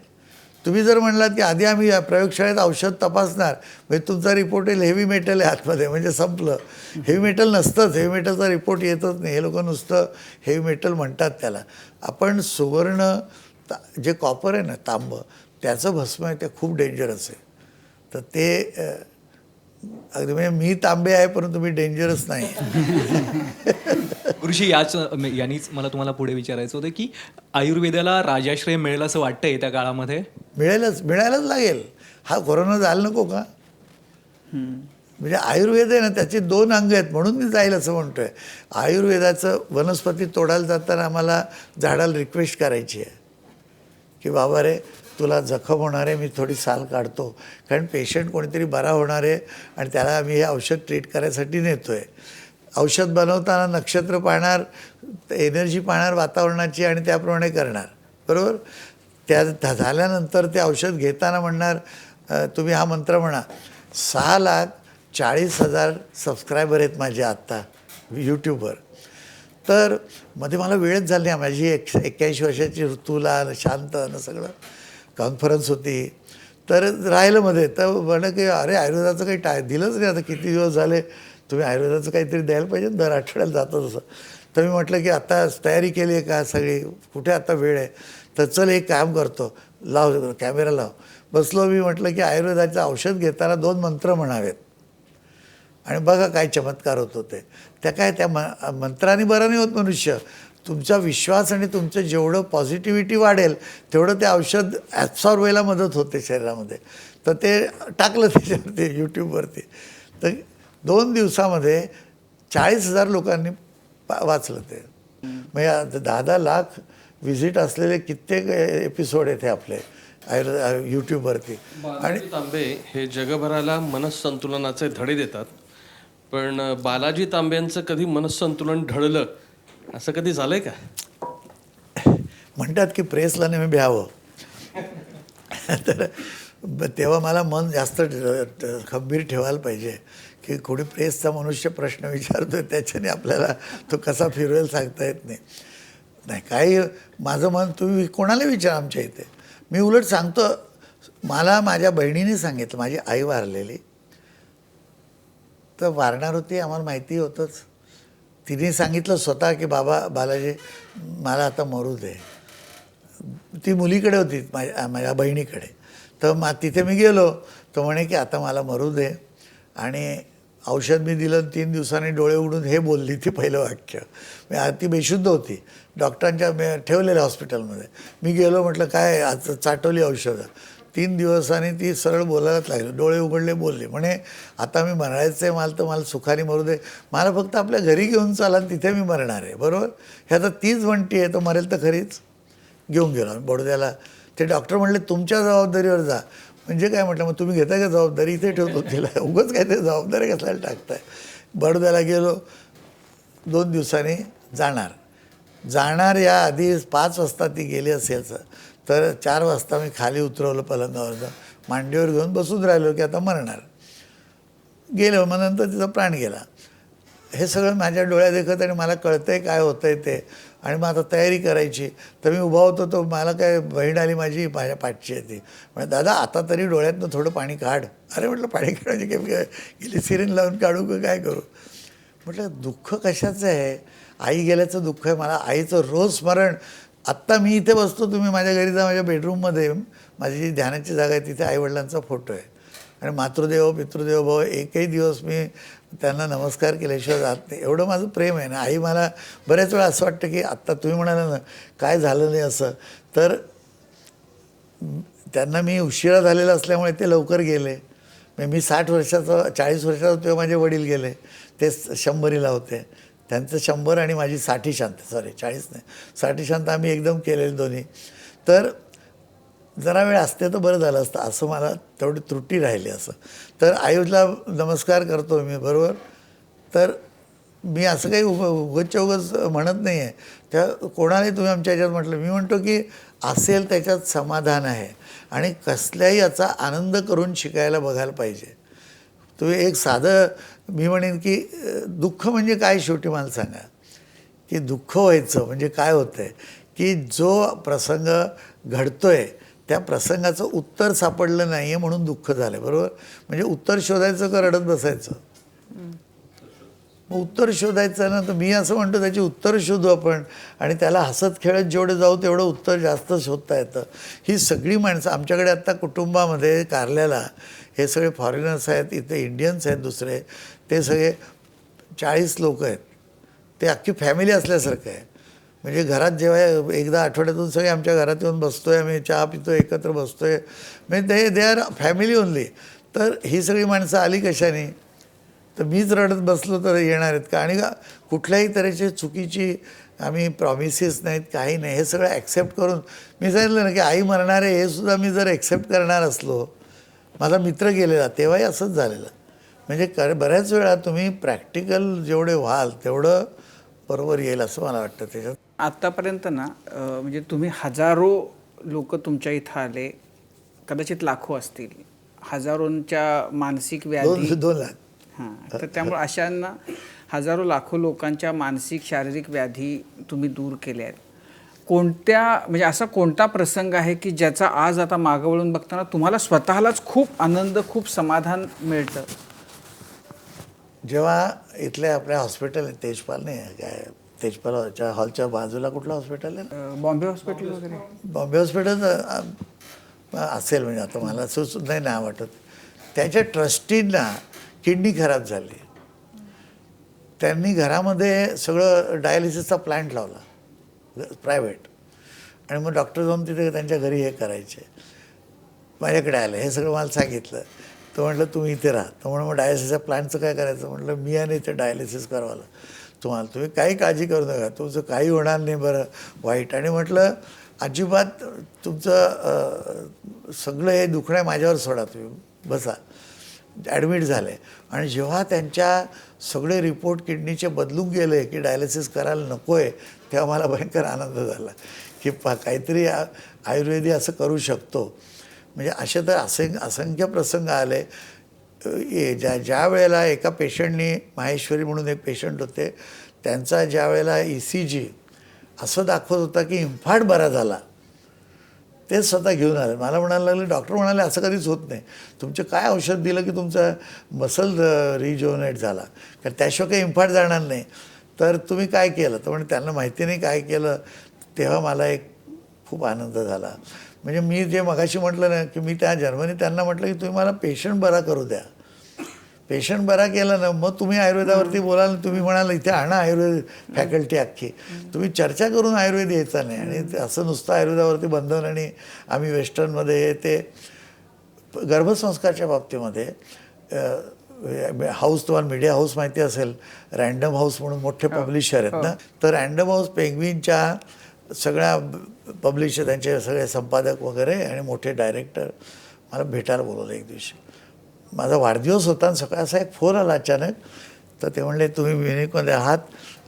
तुम्ही जर म्हणलात की आधी आम्ही या प्रयोगशाळेत औषध तपासणार, म्हणजे तुमचा रिपोर्ट येईल हेवी मेटल आहे आतमध्ये, म्हणजे संपलं. हेवी मेटल नसतंच, हेवी मेटलचा रिपोर्ट येतच नाही. हे लोक नुसतं हेवी मेटल म्हणतात त्याला. आपण सुवर्ण जे कॉपर आहे ना, तांबं, त्याचं भस्म आहे ते खूप डेंजरस आहे. तर ते अगदी म्हणजे मी तांबे आहे परंतु मी डेंजरस नाही. गुरुजी यांनीच मला तुम्हाला पुढे विचारायचं होतं की आयुर्वेदाला राजाश्रय मिळेल असं वाटतं येत्या काळामध्ये. मिळायलाच लागेल. हा कोरोना जायला नको का. म्हणजे आयुर्वेद आहे ना, त्याचे 2 अंग आहेत, म्हणून मी जाईल असं म्हणतोय. आयुर्वेदाचं वनस्पती तोडायला जाताना आम्हाला झाडाला रिक्वेस्ट करायची आहे की बाबा रे तुला जखम होणार आहे, मी थोडी साल काढतो, कारण पेशंट कोणीतरी बरा होणार आहे आणि त्याला आम्ही हे औषध ट्रीट करायसाठी नेतो आहे. औषध बनवताना नक्षत्र पाहणार, एनर्जी पाहणार वातावरणाची, आणि त्याप्रमाणे करणार, बरोबर. त्या झाल्यानंतर ते औषध घेताना म्हणणार तुम्ही हा मंत्र म्हणा. 6,40,000 सबस्क्रायबर आहेत माझे आत्ता यूट्यूबवर. तर मध्ये मला वेळच झाली नाही. माझी 81 वर्षाची ऋतूला शांत आणि सगळं कॉन्फरन्स होती, तर राहिलं मध्ये. तर म्हणलं की अरे आयुर्वेदाचं काही दिलंच नाही, आता किती दिवस झाले, तुम्ही आयुर्वेदाचं काहीतरी द्यायला पाहिजे, दर आठवड्याला जातं तसं. तर मी म्हटलं की आता तयारी केली आहे का सगळी, कुठे आता वेळ आहे, तर चल एक काम करतो, लाव कॅमेरा लाव. बसलो मी, म्हटलं की आयुर्वेदाचं औषध घेताना 2 मंत्र म्हणावेत, आणि बघा काय चमत्कार होत होते. त्या मंत्राने बरं नाही होत मनुष्य. तुमचा विश्वास आणि तुमचं जेवढं पॉझिटिव्हिटी वाढेल तेवढं ते औषध ॲब्सॉर्ब व्हायला मदत होते शरीरामध्ये. तर ते टाकलं त्याच्यावरती यूट्यूबवरती. तर 2 दिवसामध्ये 40,000 लोकांनी वाचलं ते. म्हणजे 10-10 लाख व्हिजिट असलेले कित्येक एपिसोड आहेत हे आपले यूट्यूबवरती. आणि तांबे हे जगभराला मनसंतुलनाचे धडे देतात, पण बालाजी तांब्यांचं कधी मनसंतुलन ढळलं असं कधी झालंय का? म्हणतात की प्रेसला नेहमी भ्यावं. तर तेव्हा मला मन जास्त खंबीर ठेवायला पाहिजे की कोणी प्रेसचा मनुष्य प्रश्न विचारतोय, त्याच्याने आपल्याला तो कसा फिरवेल सांगता येत नाही. नाही काही माझं मन तुम्ही कोणाला विचारा आमच्या इथे. मी उलट सांगतो, मला माझ्या बहिणीने सांगितलं, माझी आई वारलेली, तर वारणार होती आम्हाला माहिती होतंच. तिने सांगितलं स्वतः की बाबा बालाजी मला आता मरू दे. ती मुलीकडे होती, माझ्या बहिणीकडे. तर तिथे मी गेलो, तो म्हणे की आता मला मरू दे, आणि औषध मी दिलं. 3 दिवसांनी डोळे उघडून हे बोलली ती पहिलं वाक्य. ती बेशुद्ध होती, डॉक्टरांच्या ठेवलेल्या हॉस्पिटलमध्ये. मी गेलो, म्हटलं काय आज चाटवली औषधं. 3 दिवसांनी ती सरळ बोलायलाच लागली, डोळे उघडले, बोलली. म्हणे आता मी मरायचं आहे, मला तर मला सुखाने मरू दे, मला फक्त आपल्या घरी घेऊन चाला, तिथे मी मरणार आहे, बरोबर. हे आता तीच म्हणती आहे, तो मरेल तर खरीच. घेऊन गेलो बडोद्याला. ते डॉक्टर म्हणले तुमच्या जबाबदारीवर जा. म्हणजे काय म्हटलं, मग तुम्ही घेताय का जबाबदारी, इथे ठेवतो तिला, उगाच काय ते जबाबदारी कशाला टाकताय. बडोद्याला गेलो, 2 दिवसांनी जाणार या आधी 5 वाजता ती गेली असेल, तर 4 वाजता मी खाली उतरवलं पलंगावरचं, मांडीवर घेऊन बसून राहिलो की आता मरणार. गेलो, मग नंतर तिचा प्राण गेला. हे सगळं माझ्या डोळ्यात देखत आणि मला कळतंय काय होतंय ते, आणि मग आता तयारी करायची. तर मी उभा होतो, तो मला काय बहीण आली माझी माझ्या पाठची आहे ती, म्हणजे दादा आता तरी डोळ्यातनं थोडं पाणी काढ. अरे म्हटलं पाणी काढायची काय गेली सिरीन लावून काढू का काय करू. म्हटलं दुःख कशाचं आहे, आई गेल्याचं दुःख आहे मला. आईचं रोज स्मरण. आत्ता मी इथे बसतो, तुम्ही माझ्या घरी जा, माझ्या बेडरूममध्ये माझी जी ध्यानाची जागा आहे तिथे आईवडिलांचा फोटो आहे. आणि मातृदेवो पितृदेवो भव, एकही दिवस मी त्यांना नमस्कार केल्याशिवाय जात नाही. एवढं माझं प्रेम आहे ना. आई मला बऱ्याच वेळा असं वाटतं की आत्ता तुम्ही म्हणाला ना काय झालं नाही असं, तर त्यांना मी उशिरा झालेला असल्यामुळे ते लवकर गेले. मी 60 वर्षाचा 40 वर्षाचा तेव्हा माझे वडील गेले, ते 100ला होते. त्यांचं 100 आणि माझी 60 शांत, सॉरी 40 नाही 60 शांत आम्ही एकदम केलेले दोन्ही. तर जरा वेळ असते तर बरं झालं असतं, असं मला तेवढी त्रुटी राहिली असं. तर आयुषला नमस्कार करतो मी, बरोबर. तर मी असं काही उगच म्हणत नाही आहे. त्या कोणालाही तुम्ही आमच्या ह्याच्यात म्हटलं, मी म्हणतो की असेल त्याच्यात समाधान आहे आणि कसल्याही याचा आनंद करून शिकायला बघायला पाहिजे. तुम्ही एक साधं मी म्हणेन की दुःख म्हणजे काय, शेवटी मला सांगा की दुःख व्हायचं म्हणजे काय होतं आहे की जो प्रसंग घडतो आहे त्या प्रसंगाचं उत्तर सापडलं नाही आहे म्हणून दुःख झालं, बरोबर. म्हणजे उत्तर शोधायचं का रडत बसायचं. मग उत्तर शोधायचं ना, तर मी असं म्हणतो त्याची उत्तर शोधू आपण, आणि त्याला हसत खेळत जेवढं जाऊ तेवढं उत्तर जास्त शोधता येतं. ही सगळी माणसं आमच्याकडे आत्ता कुटुंबामध्ये कारल्याला हे सगळे फॉरेनर्स आहेत, इथे इंडियन्स आहेत दुसरे, ते सगळे 40 लोक आहेत. ते अख्खी फॅमिली असल्यासारखं आहे. म्हणजे घरात जेव्हा एकदा आठवड्यातून सगळे आमच्या घरात येऊन बसतो आहे, आम्ही चहा पितो, एकत्र बसतो आहे, म्हणजे दे आर फॅमिली ओनली. तर ही सगळी माणसं आली कशाने, तर मीच रडत बसलो तर येणार आहेत का. आणि कुठल्याही तऱ्हेची चुकीची आम्ही प्रॉमिसेस नाहीत, काही नाही. हे सगळं ॲक्सेप्ट करून मी सांगितलं ना की आई मरणार आहे हे सुद्धा मी जर ॲक्सेप्ट करणार असलो, माझा मित्र गेलेला तेव्हाही असंच झालेलं. म्हणजे बऱ्याच वेळा तुम्ही प्रॅक्टिकल जेवढे व्हाल तेवढं बरोबर येईल असं मला वाटतं त्याच्यात. आत्तापर्यंत ना म्हणजे तुम्ही हजारो लोक तुमच्या इथं आले, कदाचित लाखो असतील, हजारोंच्या मानसिक व्याधी 2 लाख. हां, तर त्यामुळे अशांना हजारो लाखो लोकांच्या मानसिक शारीरिक व्याधी तुम्ही दूर केल्या आहेत. कोणत्या म्हणजे असा कोणता प्रसंग आहे की ज्याचा आज आता मागं वळून बघताना तुम्हाला स्वतःलाच खूप आनंद, खूप समाधान मिळतं. जेव्हा इथल्या आपल्या हॉस्पिटल आहे तेजपाल, नाही काय तेजपालच्या हॉलच्या बाजूला कुठलं हॉस्पिटल आहे, बॉम्बे हॉस्पिटल वगैरे, बॉम्बे हॉस्पिटल असेल, म्हणजे आता मला असं नाही नाव वाटत. त्याच्या ट्रस्टींना किडनी खराब झाली. त्यांनी घरामध्ये सगळं डायलिसिसचा प्लांट लावला प्रायव्हेट, आणि मग डॉक्टर जाऊन तिथे त्यांच्या घरी हे करायचे. माझ्याकडे आलं, हे सगळं मला सांगितलं. तो म्हटलं तुम्ही इथे राहा. तर म्हणून मग डायलिसिसच्या प्लांटचं काय करायचं, म्हटलं मी आणि इथे डायलिसिस करावं तुम्हाला, तुम्ही काही काळजी करू नका, तुमचं काही होणार नाही बरं वाईट. आणि म्हटलं अजिबात तुमचं सगळं हे दुखणं आहे माझ्यावर सोडा, तुम्ही बसा. ॲडमिट झाले, आणि जेव्हा त्यांच्या सगळे रिपोर्ट किडनीचे बदलून गेले की डायलिसिस करायला नको आहे, तेव्हा मला भयंकर आनंद झाला की काहीतरी आयुर्वेदी असं करू शकतो. म्हणजे असे तर असंख्य प्रसंग आले. ज्या वेळेला एका पेशंटनी, माहेश्वरी म्हणून एक पेशंट होते, त्यांचा ज्या वेळेला ECG असं दाखवत होता की इन्फार्ट बरा झाला, ते स्वतः घेऊन आले. मला म्हणायला लागले, डॉक्टर म्हणाले असं कधीच होत नाही, तुमचं काय औषध दिलं की तुमचा मसल रिज्युनेट झाला, कारण त्याशिवाय काही इन्फार्ट जाणार नाही. तर तुम्ही काय केलं, तर म्हणजे त्यांना माहिती नाही काय केलं. तेव्हा मला एक खूप आनंद झाला. म्हणजे मी जे मगाशी म्हटलं ना की मी त्या जर्मनी त्यांना म्हटलं की तुम्ही मला पेशंट बरा करू द्या. पेशंट बरा केला ना मग तुम्ही आयुर्वेदावरती बोलाल. तुम्ही म्हणाल इथे आणा आयुर्वेद फॅकल्टी अख्खी, तुम्ही चर्चा करून आयुर्वेद यायचा नाही. आणि असं नुसतं आयुर्वेदावरती बंधन आणि आम्ही वेस्टर्नमध्ये ते गर्भसंस्कारच्या बाबतीमध्ये हाऊस, तुम्हाला मीडिया हाऊस माहिती असेल, रँडम हाऊस म्हणून मोठे पब्लिशर आहेत ना, तर रँडम हाऊस पेंग्विनच्या सगळ्या पब्लिशर, त्यांचे सगळे संपादक वगैरे आणि मोठे डायरेक्टर मला भेटायला बोलवलं एक दिवशी. माझा वाढदिवस होता आणि सकाळी असा एक फोन आला अचानक. तर ते म्हणले तुम्ही म्युनिकमध्ये आहात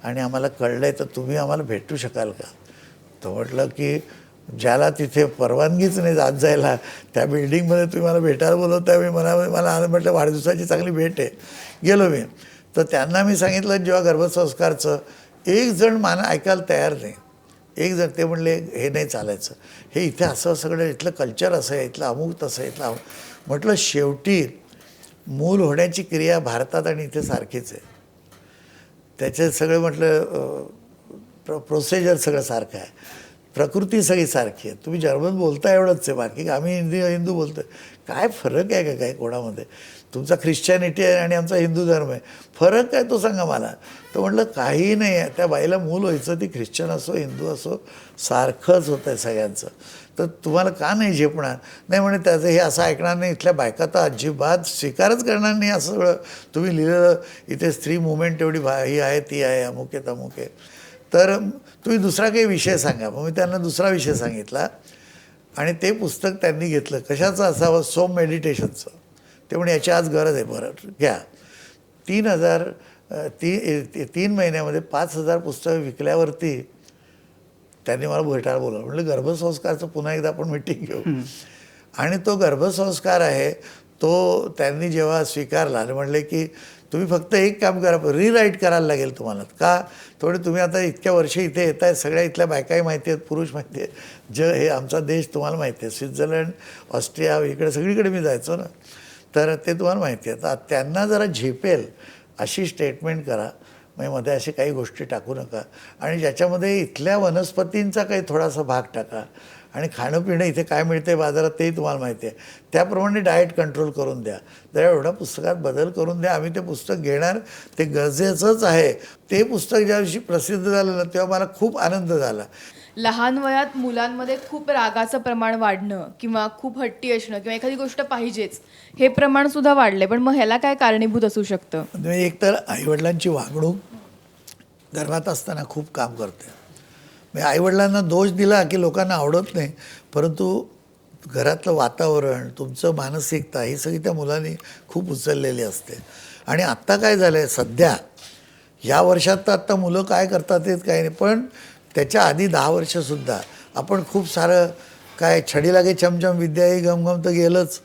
आणि आम्हाला कळलं आहे, तर तुम्ही आम्हाला भेटू शकाल का. तर म्हटलं की ज्याला तिथे परवानगीच नाही जात जायला, त्या बिल्डिंगमध्ये तुम्ही मला भेटायला बोलवता, मी मला म्हटलं वाढदिवसाची चांगली भेट आहे. गेलो मी. तर त्यांना मी सांगितलं जेव्हा गर्भसंस्कारचं, एक जण ऐकायला तयार नाही. एक जण ते म्हणले हे नाही चालायचं, हे इथे असं सगळं इथलं कल्चर असं आहे, इथलं अमुक तसं आहे, इथलं अमुक. म्हटलं शेवटी मूल होण्याची क्रिया भारतात आणि इथे सारखीच आहे. त्याचे सगळं म्हटलं प्रोसिजर सगळं सारखं आहे, प्रकृती सगळी सारखी आहे. तुम्ही जर्मन बोलता एवढंच आहे, बाकी आम्ही हिंदू बोलतो. काय फरक आहे का काय कोणामध्ये? तुमचा ख्रिश्चॅनिटी आहे आणि आमचा हिंदू धर्म आहे, फरक काय तो सांगा मला. तर म्हटलं काही नाही आहे, त्या बाईला मूल व्हायचं, ती ख्रिश्चन असो हिंदू असो सारखंच होतं आहे सगळ्यांचं. तर तुम्हाला का नाही झेपणार? नाही म्हणे त्याचं हे असं ऐकणार नाही, इथल्या बायका तर अजिबात स्वीकारच करणार नाही असं सगळं तुम्ही लिहिलेलं. इथे स्त्री मुवमेंट एवढी ही आहे ती आहे, अमुक आहे तमुक आहे. तर तुम्ही दुसरा काही विषय सांगा. मग मी त्यांना दुसरा विषय सांगितला आणि ते पुस्तक त्यांनी घेतलं. कशाचं असावं? सोम मेडिटेशनचं. ते म्हणे याची आज गरज आहे, बरं घ्या. 3 महिन्यामध्ये 5,000 पुस्तकं विकल्यावरती त्यांनी मला भेटायला बोलावलं. म्हटलं गर्भसंस्कारचं पुन्हा एकदा आपण मिटिंग घेऊ. आणि तो गर्भसंस्कार आहे तो त्यांनी जेव्हा स्वीकारला आणि म्हणले की तुम्ही फक्त एक काम करा, रिराईट करायला लागेल तुम्हाला. का? थोडे तुम्ही आता इतक्या वर्ष इथे येत आहे, सगळ्या इथल्या बायकाही माहिती आहेत, पुरुष माहिती आहे, हे आमचा देश तुम्हाला माहिती आहे, स्वित्झर्लंड ऑस्ट्रिया इकडे सगळीकडे मी जायचो ना, तर ते तुम्हाला माहिती आहे. तर त्यांना जरा झेपेल अशी स्टेटमेंट करा, म्हणजे मध्ये अशी काही गोष्टी टाकू नका. आणि ज्याच्यामध्ये इथल्या वनस्पतींचा काही थोडासा भाग टाका. आणि खाणं पिणं इथे काय मिळते बाजारात तेही तुम्हाला माहिती आहे, त्याप्रमाणे डाएट कंट्रोल करून द्या. जरा एवढा पुस्तकात बदल करून द्या. आम्ही ते पुस्तक घेणार, ते गरजेचंच आहे. ते पुस्तक ज्या दिवशी प्रसिद्ध झालं ना तेव्हा मला खूप आनंद झाला. लहान वयात मुलांमध्ये खूप रागाचं प्रमाण वाढणं किंवा खूप हट्टी असणं किंवा एखादी गोष्ट पाहिजेच हे प्रमाण सुद्धा वाढले, पण मग ह्याला काय कारणीभूत असू शकतं? म्हणजे एकतर आईवडिलांची वागणूक गर्भात असताना खूप काम करते. म्हणजे आईवडिलांना दोष दिला की लोकांना आवडत नाही, परंतु घरातलं वातावरण, तुमचं मानसिकता ही सगळी त्या मुलांनी खूप उचललेली असते. आणि आत्ता काय झालं आहे सध्या या वर्षात, तर आत्ता मुलं काय करतात तेच काही नाही, पण त्याच्या आधी 10 वर्षसुद्धा आपण खूप सारं काय छडी लागे चमचम विद्या ही गमगम तर गेलंच.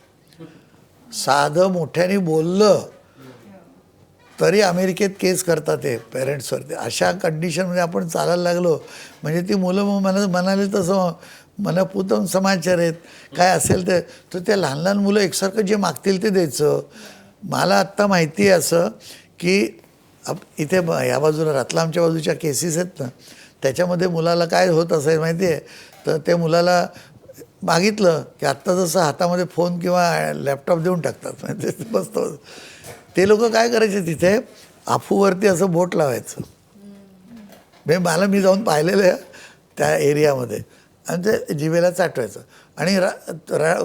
साधं मोठ्याने बोललं तरी अमेरिकेत केस करतात ते पेरेंट्सवरती. अशा कंडिशनमध्ये आपण चालायला लागलो म्हणजे ती मुलं मग म्हणाले तसं मनपूतम समाचार आहेत, काय असेल ते. तर त्या लहान लहान मुलं एकसारखं जे मागतील ते द्यायचं. मला आत्ता माहिती आहे असं की इथे या बाजूला रतलामच्या बाजूच्या केसेस आहेत ना, त्याच्यामध्ये मुलाला काय होत असेल माहिती आहे, तर ते मुलाला मागितलं की आत्ता जसं हातामध्ये फोन किंवा लॅपटॉप देऊन टाकतात, म्हणजे ते बसतं. ते लोक काय करायचे तिथे आफूवरती असं बोट लावायचं. म्हणजे मी जाऊन पाहिलेलं आहे त्या एरियामध्ये, आणि ते जिभेला चाटवायचं. आणि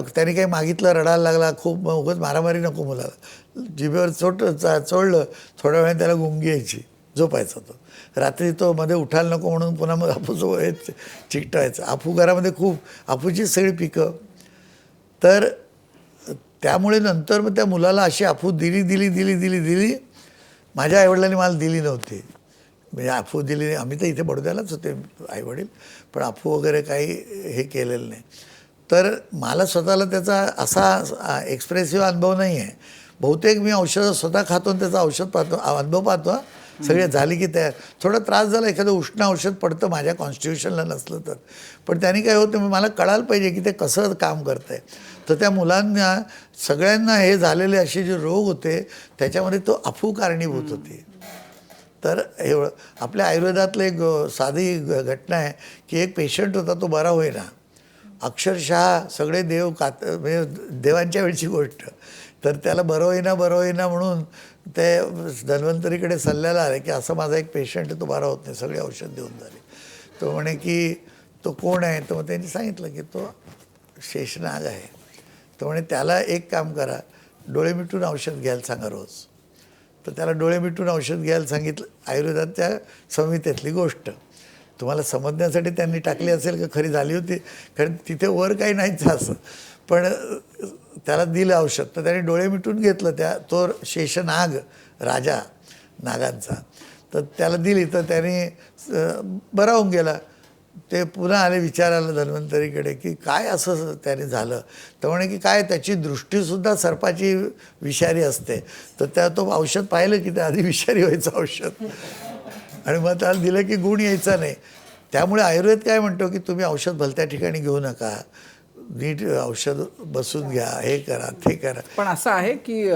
त्याने काही मागितलं, रडायला लागला खूप, मग उगाच मारामारी नको मुलाला, जिभेवर चोळलं, थोड्या वेळाने त्याला गुंगी यायची, झोपायचा तो. रात्री तो मध्ये उठायला नको म्हणून पुन्हा मग आफूचं हे चिकटवायचं. आफू घरामध्ये खूप, आफूचीच सगळी पिकं. तर त्यामुळे नंतर मग त्या मुलाला अशी आफू दिली. माझ्या आईवडिलांनी मला दिली नव्हती, म्हणजे आफू दिली. आम्ही तर इथे बडोद्यालाच होते आईवडील, पण आफू वगैरे काही हे केलेलं नाही. तर मला स्वतःला त्याचा असा एक्सप्रेसिव्ह अनुभव नाही आहे. बहुतेक मी औषधं स्वतः खातो आणि त्याचा अनुभव पाहतो. सगळे झाली की त्या थोडा त्रास झाला, एखादं उष्ण औषध पडतं माझ्या कॉन्स्टिट्यूशनला नसलं तर, पण त्यांनी काय होतं मला कळायला पाहिजे की ते कसं काम करतं आहे. तर त्या मुलांना सगळ्यांना हे झालेले असे जे रोग होते त्याच्यामध्ये तो अफू कारणीभूत होती. तर एवढं आपल्या आयुर्वेदातलं एक साधी घटना आहे की एक पेशंट होता, तो बरा होईना, अक्षरशः सगळे देव म्हणजे देवांच्या वेळची गोष्ट. तर त्याला बरं होईना म्हणून ते धन्वंतरीकडे सल्ल्याला आले की असं माझा एक पेशंट आहे, तो बरा होत नाही, सगळे औषध देऊन झाले. तो म्हणे की तो कोण आहे? तर मग त्यांनी सांगितलं की तो शेषनाग आहे. तो म्हणे त्याला एक काम करा, डोळे मिटून औषध घ्यायला सांगा रोज. तर त्याला डोळे मिटून औषध घ्यायला सांगितलं. आयुर्वेदाच्या संहितेतली गोष्ट तुम्हाला समजण्यासाठी त्यांनी टाकली असेल का खरी झाली होती, कारण तिथे वर काही नाहीच असं, पण त्याला दिलं औषध. तर त्याने डोळे मिटून घेतलं. तो शेषनाग राजा नागांचा, तर त्याला दिली. तर त्याने बरा होऊन गेला. ते पुन्हा आले विचारायला धन्वंतरीकडे की काय असं त्याने झालं. तर म्हणे की काय त्याची दृष्टीसुद्धा सर्पाची विषारी असते. तर तो औषध पाहिलं की ते आधी विषारी व्हायचं औषध आणि मग त्याला दिलं की गुण यायचा नाही. त्यामुळे आयुर्वेद काय म्हणतो की तुम्ही औषध भलत्या ठिकाणी घेऊ नका, नीट औषध बसून घ्या, हे करा ते करा. पण असं आहे की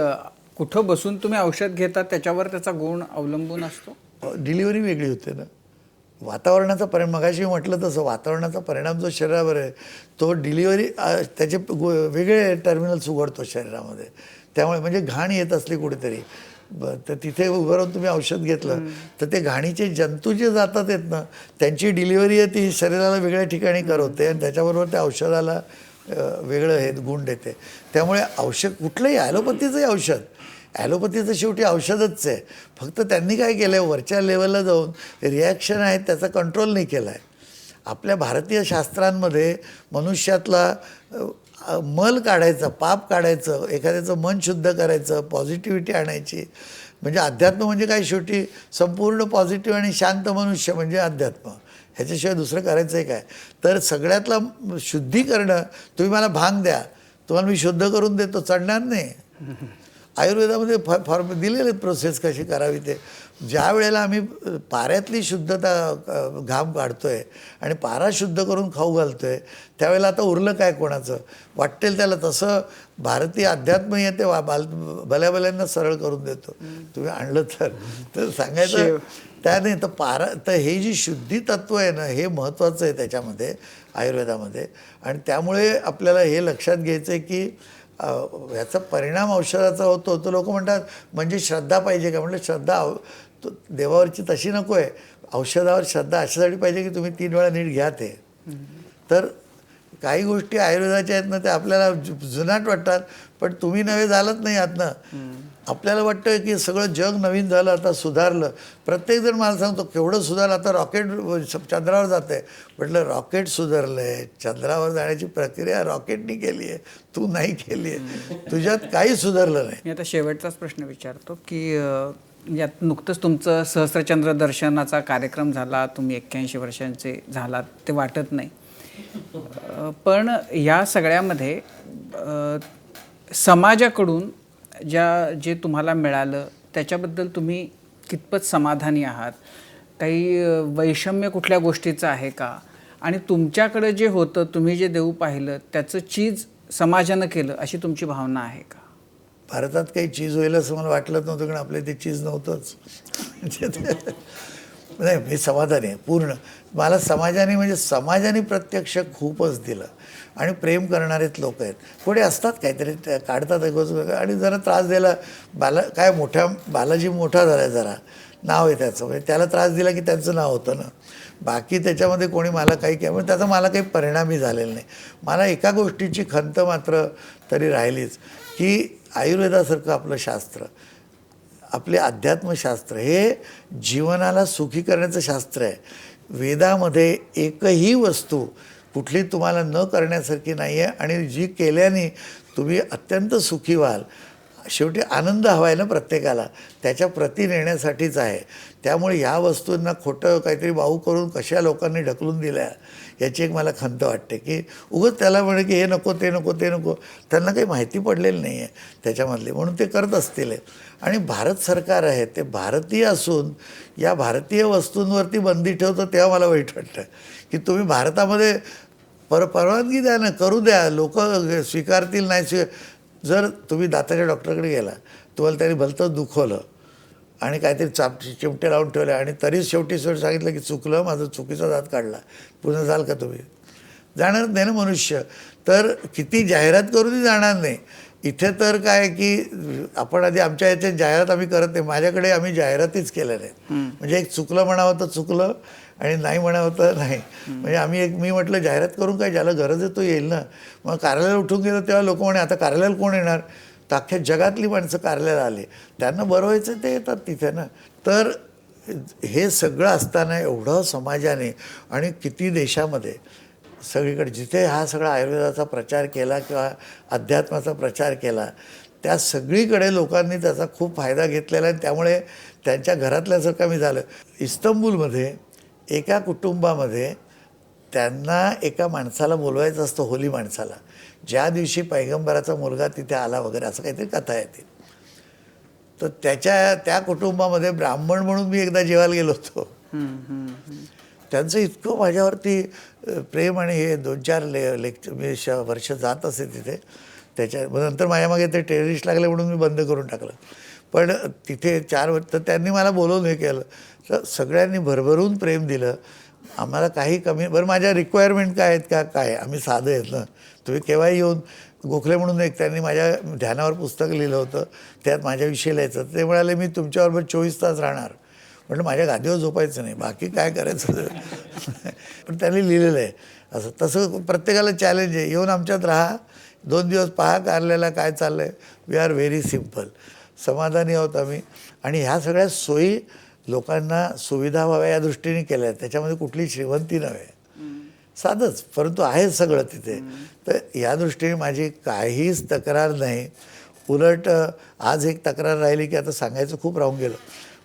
कुठं बसून तुम्ही औषध घेता त्याच्यावर त्याचा गुण अवलंबून असतो. डिलिव्हरी वेगळी होते ना, वातावरणाचा परिणाम. मगाशी म्हटलं तसं वातावरणाचा परिणाम जो शरीरावर आहे तो डिलिव्हरी त्याचे वेगळे टर्मिनल्स उघडतो शरीरामध्ये. त्यामुळे म्हणजे घाण येत असली कुठेतरी तर तिथे उभं राहून तुम्ही औषध घेतलं तर ते घाणीचे जंतू जे जातात आहेत ना त्यांची डिलिव्हरी आहे ती शरीराला वेगळ्या ठिकाणी करवते आणि त्याच्याबरोबर त्या औषधाला वेगळं हे गुण देते. त्यामुळे औषध कुठलंही ॲलोपॅथीचंही औषध, ॲलोपॅथीचं शेवटी औषधच आहे. फक्त त्यांनी काय केलं आहे वरच्या लेवलला जाऊन रिॲक्शन आहेत त्याचा कंट्रोल नाही केला आहे. आपल्या भारतीय शास्त्रांमध्ये मनुष्यातला मल काढायचा, पाप काढायचं, एखाद्याचं मन शुद्ध करायचं, पॉझिटिव्हिटी आणायची. म्हणजे अध्यात्म म्हणजे काय शेवटी संपूर्ण पॉझिटिव्ह आणि शांत मनुष्य म्हणजे अध्यात्म. ह्याच्याशिवाय दुसरं करायचं आहे काय. तर सगळ्यातला शुद्धी करणं, तुम्ही मला भांग द्या तुम्हाला मी शुद्ध करून देतो, चढणार नाही. आयुर्वेदामध्ये फॉर्म दिलेले प्रोसेस कशी करावी ते. ज्या वेळेला आम्ही पाऱ्यातली शुद्धता घाम काढतो आहे आणि पारा शुद्ध करून खाऊ घालतो आहे त्यावेळेला आता उरलं काय कोणाचं वाटेल त्याला. तसं भारतीय अध्यात्म येते भल्याभल्यांना सरळ करून देतो तुम्ही आणलं तर सांगायचं त्याने. तर तर हे जी शुद्धी तत्व आहे ना हे महत्त्वाचं आहे त्याच्यामध्ये आयुर्वेदामध्ये. आणि त्यामुळे आपल्याला हे लक्षात घ्यायचं आहे की ह्याचा परिणाम औषधाचा होतो. तर लोक म्हणतात म्हणजे श्रद्धा पाहिजे का. म्हटलं श्रद्धा देवावरची तशी नको आहे, औषधावर श्रद्धा अशासाठी पाहिजे की तुम्ही 3 वेळा नीट घ्या ते. तर काही गोष्टी आयुर्वेदाच्या आहेत ना त्या आपल्याला जुनाट वाटतात पण तुम्ही नवे झालंच नाही आहात ना. आपल्याला वाटतं की सगळं जग नवीन झालं आता सुधारलं. प्रत्येकजण मला सांगतो केवढं सुधारलं आता रॉकेट चंद्रावर जातं आहे. म्हटलं रॉकेट सुधारलं आहे, चंद्रावर जाण्याची प्रक्रिया रॉकेटनी केली आहे, तू नाही केली आहे, तुझ्यात काही सुधारलं नाही. मी आता शेवटचाच प्रश्न विचारतो की यात नुकतंच तुमचं सहस्त्रचंद्र दर्शनाचा कार्यक्रम झाला, तुम्ही 81 वर्षांचे झालात ते वाटत नाही. पण या सगळ्यामध्ये समाजाकडून जे तुम्हाला मिळालं त्याच्याबद्दल तुम्ही कितपत समाधानी आहात. काही वैषम्य कुठल्या गोष्टीचं आहे का. आणि तुमच्याकडे जे होतं तुम्ही जे देऊ पाहिलं त्याचं चीज समाजानं केलं अशी तुमची भावना आहे का. भारतात काही चीज होईल असं मला वाटलं नव्हतं कारण आपल्या ते चीज नव्हतंच. नाही मी समाधानी आहे पूर्ण. मला समाजाने प्रत्यक्ष खूपच दिलं आणि प्रेम करणारेच लोक आहेत. पुढे असतात काहीतरी काढतात आणि जरा त्रास दिला. बालाजी मोठा झाला जरा नाव आहे त्याचं म्हणजे त्याला त्रास दिला की त्यांचं नाव होतं ना. बाकी त्याच्यामध्ये कोणी मला काही केलं त्याचा मला काही परिणामही झालेला नाही. मला एका गोष्टीची खंत मात्र तरी राहिलीच की आयुर्वेदासारखं आपलं शास्त्र, आपले अध्यात्मशास्त्र हे जीवनाला सुखी करण्याचं शास्त्र आहे. वेदामध्ये एकही वस्तू कुठली तुम्हाला न करण्यासारखी नाही आहे आणि जी केल्याने तुम्ही अत्यंत सुखी व्हाल. शेवटी आनंद हवा आहे ना प्रत्येकाला, त्याच्या प्रती नेण्यासाठीच आहे. त्यामुळे ह्या वस्तूंना खोटं काहीतरी बाऊ करून कशा लोकांनी ढकलून दिल्या याची एक मला खंत वाटते की उगाच त्याला म्हणे की हे नको ते नको ते नको. त्यांना काही माहिती पडलेली नाही आहे त्याच्यामधली म्हणून ते करत असतील. आणि भारत सरकार आहे ते भारतीय असून या भारतीय वस्तूंवरती बंदी ठेवतं तेव्हा मला वाईट वाटतं की तुम्ही भारतामध्ये परवानगी द्या ना, करू द्या, लोक स्वीकारतील नाही. जर तुम्ही दाताच्या डॉक्टरकडे गेला तुम्हाला त्यांनी भलतं दुखवलं आणि काहीतरी चिमटे लावून ठेवले आणि तरी शेवटी सांगितलं की चुकलं माझं, चुकीचा दात काढला, पुन्हा जाल का तुम्ही. जाणार नाही ना मनुष्य. तर किती जाहिरात करूनही जाणार नाही. इथे तर काय की आपण आधी आमच्या याच्यात जाहिरात आम्ही करत नाही. माझ्याकडे आम्ही जाहिरातीच केल्या नाहीत. म्हणजे एक चुकलं म्हणावं तर चुकलं आणि नाही म्हणावं तर नाही. म्हणजे मी म्हटलं जाहिरात करून काय ज्याला गरज आहे तो येईल ना. मग कार्यालयाला उठून गेलं तेव्हा लोक म्हणे आता कार्यालयाला कोण येणार. तर अख्ख्या जगातली माणसं कार्यालयाला आली, त्यांना बरं व्हायचं ते येतात तिथे ना. तर हे सगळं असताना एवढं समाजाने आणि किती देशामध्ये सगळीकडे जिथे हा सगळा आयुर्वेदाचा प्रचार केला किंवा अध्यात्माचा प्रचार केला त्या सगळीकडे लोकांनी त्याचा खूप फायदा घेतलेला आहे. त्यामुळे त्यांच्या घरातल्यासारखं मी झालं. इस्तंबूलमध्ये एका कुटुंबामध्ये त्यांना एका माणसाला बोलवायचं असतं, होली माणसाला, ज्या दिवशी पैगंबराचा मुलगा तिथे आला वगैरे असं काहीतरी कथा येते. तर त्या कुटुंबामध्ये ब्राह्मण म्हणून मी एकदा जेवायला गेलो होतो. त्यांचं इतकं माझ्यावरती प्रेम आणि हे 2-4 लेक्चर मी वर्ष जात असे तिथे. नंतर माझ्या मागे ते टेररिस्ट लागले म्हणून मी बंद करून टाकलं. पण तिथे 4 वर्ष तर त्यांनी मला बोलवून हे केलं. तर सगळ्यांनी भरभरून प्रेम दिलं. आम्हाला काही कमी, बरं माझ्या रिक्वायरमेंट काय आहेत का, काय आम्ही साधं आहेत ना, तुम्ही केव्हाही येऊन, गोखले म्हणून एक त्यांनी माझ्या ध्यानावर पुस्तक लिहिलं होतं, त्यात माझ्याविषयी लिहायचं. ते म्हणाले मी तुमच्याबरोबर 24 तास राहणार. म्हटलं माझ्या गादीवर झोपायचं नाही, बाकी काय करायचं. पण त्यांनी लिहिलेलं आहे असं. तसं प्रत्येकाला चॅलेंज आहे, येऊन आमच्यात राहा, 2 दिवस पहा कारल्याला काय चाललं आहे. वी आर व्हेरी सिम्पल, समाधानी आहोत आम्ही. आणि ह्या सगळ्या सोयी लोकांना सुविधा व्हाव्या या दृष्टीने केल्या आहेत. त्याच्यामध्ये कुठली श्रीमंती नव्हे, साधंच, परंतु आहे सगळं तिथे. तर या दृष्टीने माझी काहीच तक्रार नाही. उलट आज एक तक्रार राहिली की आता सांगायचं खूप राहून गेलं,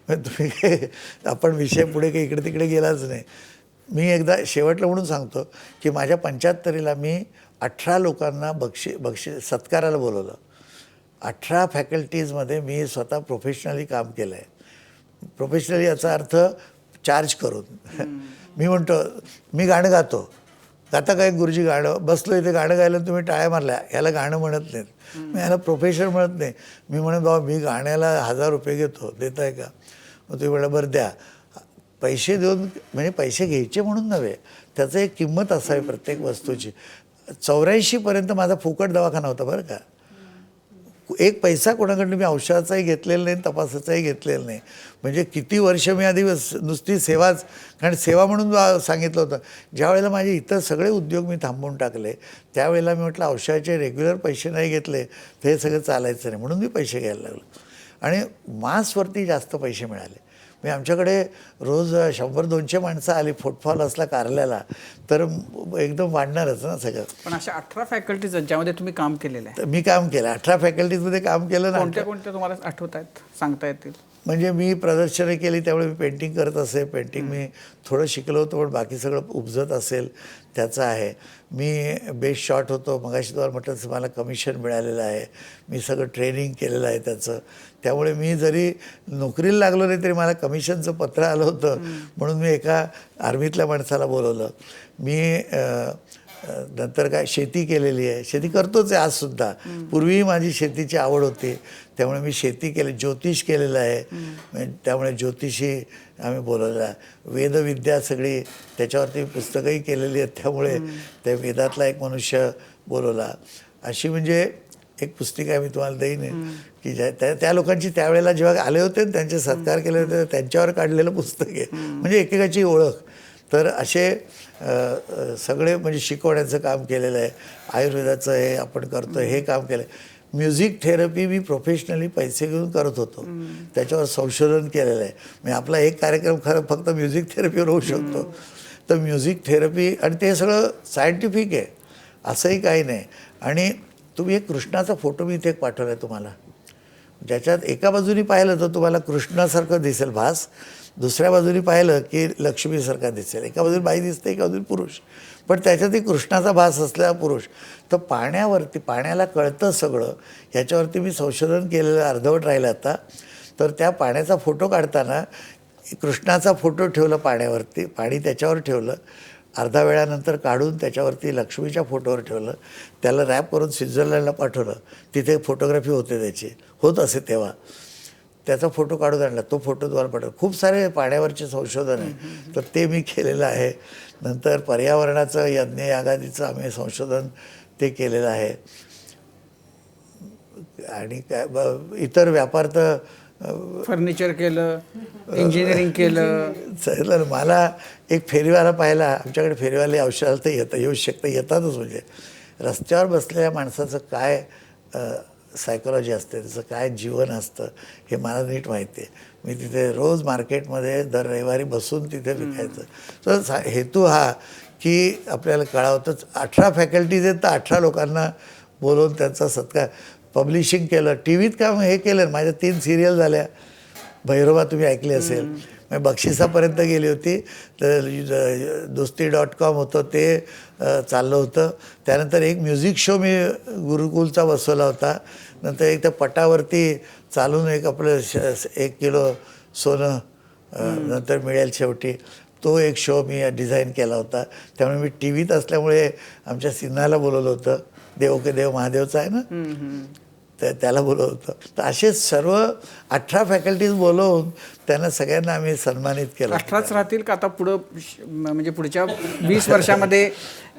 तुम्ही काही आपण विषय पुढे काही इकडे तिकडे गेलाच नाही. मी एकदा शेवटलं म्हणून सांगतो की माझ्या 75ला मी 18 लोकांना सत्काराला बोलवलं. 18 फॅकल्टीजमध्ये मी स्वतः प्रोफेशनली काम केलं आहे. प्रोफेशनली याचा अर्थ चार्ज करून. मी म्हणतो मी गाणं गातो, गाता काय गुरुजी गाणं, बसलो इथे गाणं गायलं, तुम्ही टाळ्या मारल्या, ह्याला गाणं म्हणत नाहीत. मी ह्याला प्रोफेशन म्हणत नाही. मी म्हणत बाबा मी गाण्याला 1000 रुपये घेतो, देत आहे का. मग तुम्ही म्हणलं बरं द्या. पैसे देऊन, म्हणजे पैसे घ्यायचे म्हणून नव्हे, त्याचं एक किंमत असावी प्रत्येक वस्तूची. 84पर्यंत माझा फुकट दवाखाना होता बरं का. एक पैसा कोणाकडनं मी औषधाचाही घेतलेला नाही, तपासाचाही घेतलेला नाही. म्हणजे किती वर्ष मी आधी नुसती सेवाच, कारण सेवा म्हणून सांगितलं होतं. ज्या वेळेला माझे इतर सगळे उद्योग मी थांबवून टाकले, त्यावेळेला मी म्हटलं औषधाचे रेग्युलर पैसे नाही घेतले तर हे सगळं चालायचं नाही, म्हणून मी पैसे घ्यायला लागलो. आणि मासवरती जास्त पैसे मिळाले. म्हणजे आमच्याकडे रोज 100-200 माणसं आली, फुटफॉल असला कारल्याला तर एकदम वाढणारच ना सगळं. पण अशा 18 फॅकल्टीज आहेत ज्यामध्ये तुम्ही काम केलेलं आहे. तर मी काम केलं, 18 फॅकल्टीजमध्ये काम केलं ना. कोणत्या कोणत्या तुम्हाला आठवत आहेत, सांगता येतील? म्हणजे मी प्रदर्शनं केली, त्यामुळे मी पेंटिंग करत असे. पेंटिंग मी थोडं शिकलो होतो, पण बाकी सगळं उपजत असेल त्याचं आहे. मी बेस्ट शॉट होतो, मगाशी तुम्हाला म्हटलं मला कमिशन मिळालेलं आहे. मी सगळं ट्रेनिंग केलेलं आहे त्याचं. त्यामुळे मी जरी नोकरीला लागलो नाही तरी मला कमिशनचं पत्र आलं होतं, म्हणून मी एका आर्मीतल्या माणसाला बोलवलं. मी नंतर काय शेती केलेली आहे, शेती करतोच आहे आजसुद्धा. पूर्वीही माझी शेतीची आवड होती, त्यामुळे मी शेती केली. ज्योतिष केलेलं आहे, त्यामुळे ज्योतिषी आम्ही बोलवला. वेदविद्या सगळी त्याच्यावरती पुस्तकंही केलेली आहेत, त्यामुळे त्या वेदातला एक मनुष्य बोलवला. अशी म्हणजे एक पुस्तिका मी तुम्हाला देईन की त्या लोकांची त्यावेळेला जेव्हा आले होते त्यांचे सत्कार केले होते त्यांच्यावर काढलेलं पुस्तक आहे. म्हणजे एकेकाची ओळख. तर असे सगळे म्हणजे शिकवण्याचं काम केलेलं आहे. आयुर्वेदाचं हे आपण करतो, हे काम केलं आहे. म्युझिक थेरपी मी प्रोफेशनली पैसे घेऊन करत होतो, त्याच्यावर संशोधन केलेलं आहे. म्हणजे आपला एक कार्यक्रम खरं फक्त म्युझिक थेरपीवर होऊ शकतो. तर म्युझिक थेरपी आणि ते सगळं सायंटिफिक आहे, असंही काही नाही. आणि तुम्ही एक कृष्णाचा फोटो मी इथे पाठवला आहे तुम्हाला, ज्याच्यात एका बाजूनी पाहिलं तर तुम्हाला कृष्णासारखं दिसेल भास, दुसऱ्या बाजूनी पाहिलं की लक्ष्मीसारखा दिसेल. एका बाजूने बाई दिसते, एका बाजूने पुरुष, पण त्याच्यातही कृष्णाचा भास असलेला पुरुष. तर पाण्यावरती, पाण्याला कळतं सगळं, ह्याच्यावरती मी संशोधन केलेलं अर्धवट राहिलं आता. तर त्या पाण्याचा फोटो काढताना कृष्णाचा फोटो ठेवला पाण्यावरती, पाणी त्याच्यावर ठेवलं. अर्धा वेळानंतर काढून त्याच्यावरती लक्ष्मीच्या फोटोवर ठेवलं. त्याला रॅप करून स्वित्झर्लंडला पाठवलं. तिथे फोटोग्राफी होते त्याची, होत असे तेव्हा. त्याचा फोटो काढून आणला, तो फोटो तुम्हाला पाठवला. खूप सारे पाण्यावरचे संशोधन आहे, तर ते मी केलेलं आहे. नंतर पर्यावरणाचं यज्ञ यागादीचं आम्ही संशोधन ते केलेलं आहे. आणि काय इतर व्यापार तर फर्निचर केलं, इंजिनिअरिंग केलं. चालेल. मला एक फेरीवाला पाहिला, आमच्याकडे फेरीवाले औषधाला तर येऊ शकतं, येतातच. म्हणजे रस्त्यावर बसलेल्या माणसाचं काय सायकोलॉजी असते, त्याचं काय जीवन असतं हे मला नीट माहिती आहे. मी तिथे रोज मार्केटमध्ये दर रविवारी बसून तिथे विकायचं. तर हेतू हा की आपल्याला कळावतंच. 18 फॅकल्टीज आहेत, तर 18 लोकांना बोलवून त्यांचा सत्कार. पब्लिशिंग केलं, टी व्हीत काम हे केलं. माझ्या 3 सिरियल झाल्या, भैरवा तुम्ही ऐकली असेल. बक्षिसापर्यंत गेली होती. तर दोस्ती.com होतं ते चाललं होतं. त्यानंतर एक म्युझिक शो मी गुरुकुलचा बसवला होता. नंतर एक त्या पटावरती चालून एक आपलं 1 किलो सोनं नंतर मिळेल शेवटी, तो एक शो मी डिझाईन केला होता. त्यामुळे मी टी व्हीत असल्यामुळे आमच्या सिन्हाला बोलवलं होतं. देव के देव महादेवचा आहे ना, तर त्याला बोलवलं होतं. तर असे सर्व 18 फॅकल्टीज बोलवून त्यांना सगळ्यांना आम्ही सन्मानित केलं. 18च राहतील का आता पुढं म्हणजे पुढच्या 20 वर्षामध्ये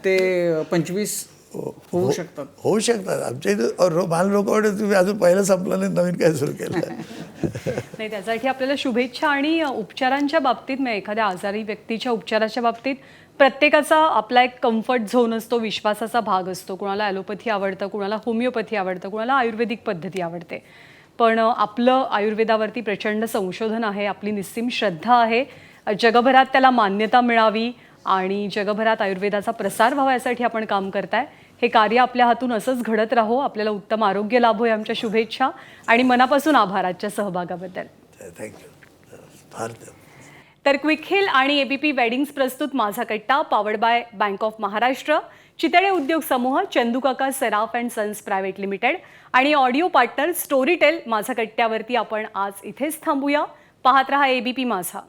ते 25 होऊ शकतात? होऊ शकतात. आमच्या इथं माल लोक तुम्ही अजून पहिलं संपलं नाही, नवीन काय सुरू केलं. नाही, त्यासाठी आपल्याला शुभेच्छा. आणि उपचारांच्या बाबतीत म्हणजे एखाद्या आजारी व्यक्तीच्या उपचाराच्या बाबतीत प्रत्येकाचा आपला एक कम्फर्ट झोन असतो, विश्वासाचा भाग असतो. कुणाला ॲलोपॅथी आवडतं, कुणाला होमिओपॅथी आवडतं, कुणाला आयुर्वेदिक पद्धती आवडते. पण आपलं आयुर्वेदावरती प्रचंड संशोधन आहे, आपली निस्सीम श्रद्धा आहे. जगभरात त्याला मान्यता मिळावी आणि जगभरात आयुर्वेदाचा प्रसार व्हावा यासाठी आपण काम करताय. हे कार्य आपल्या हातून असंच घडत राहो. आपल्याला उत्तम आरोग्य लाभो या आमच्या शुभेच्छा आणि मनापासून आभार आजच्या सहभागाबद्दल. थँक्यू. फार तर क्विक हिल आणि ABP वेडिंग्स प्रस्तुत माझा कट्टा powered by bank of Maharashtra, Chitale उद्योग समूह, चंदूकाका सराफ अँड सन्स प्रायव्हेट लिमिटेड आणि ऑडिओ पार्टनर स्टोरीटेल माझा कट्ट्यावरती आपण आज इथेच थांबूया. पाहत रहा ABP माझा.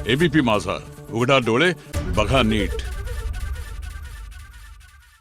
ABP माझा, उघडा डोळे बघा नीट.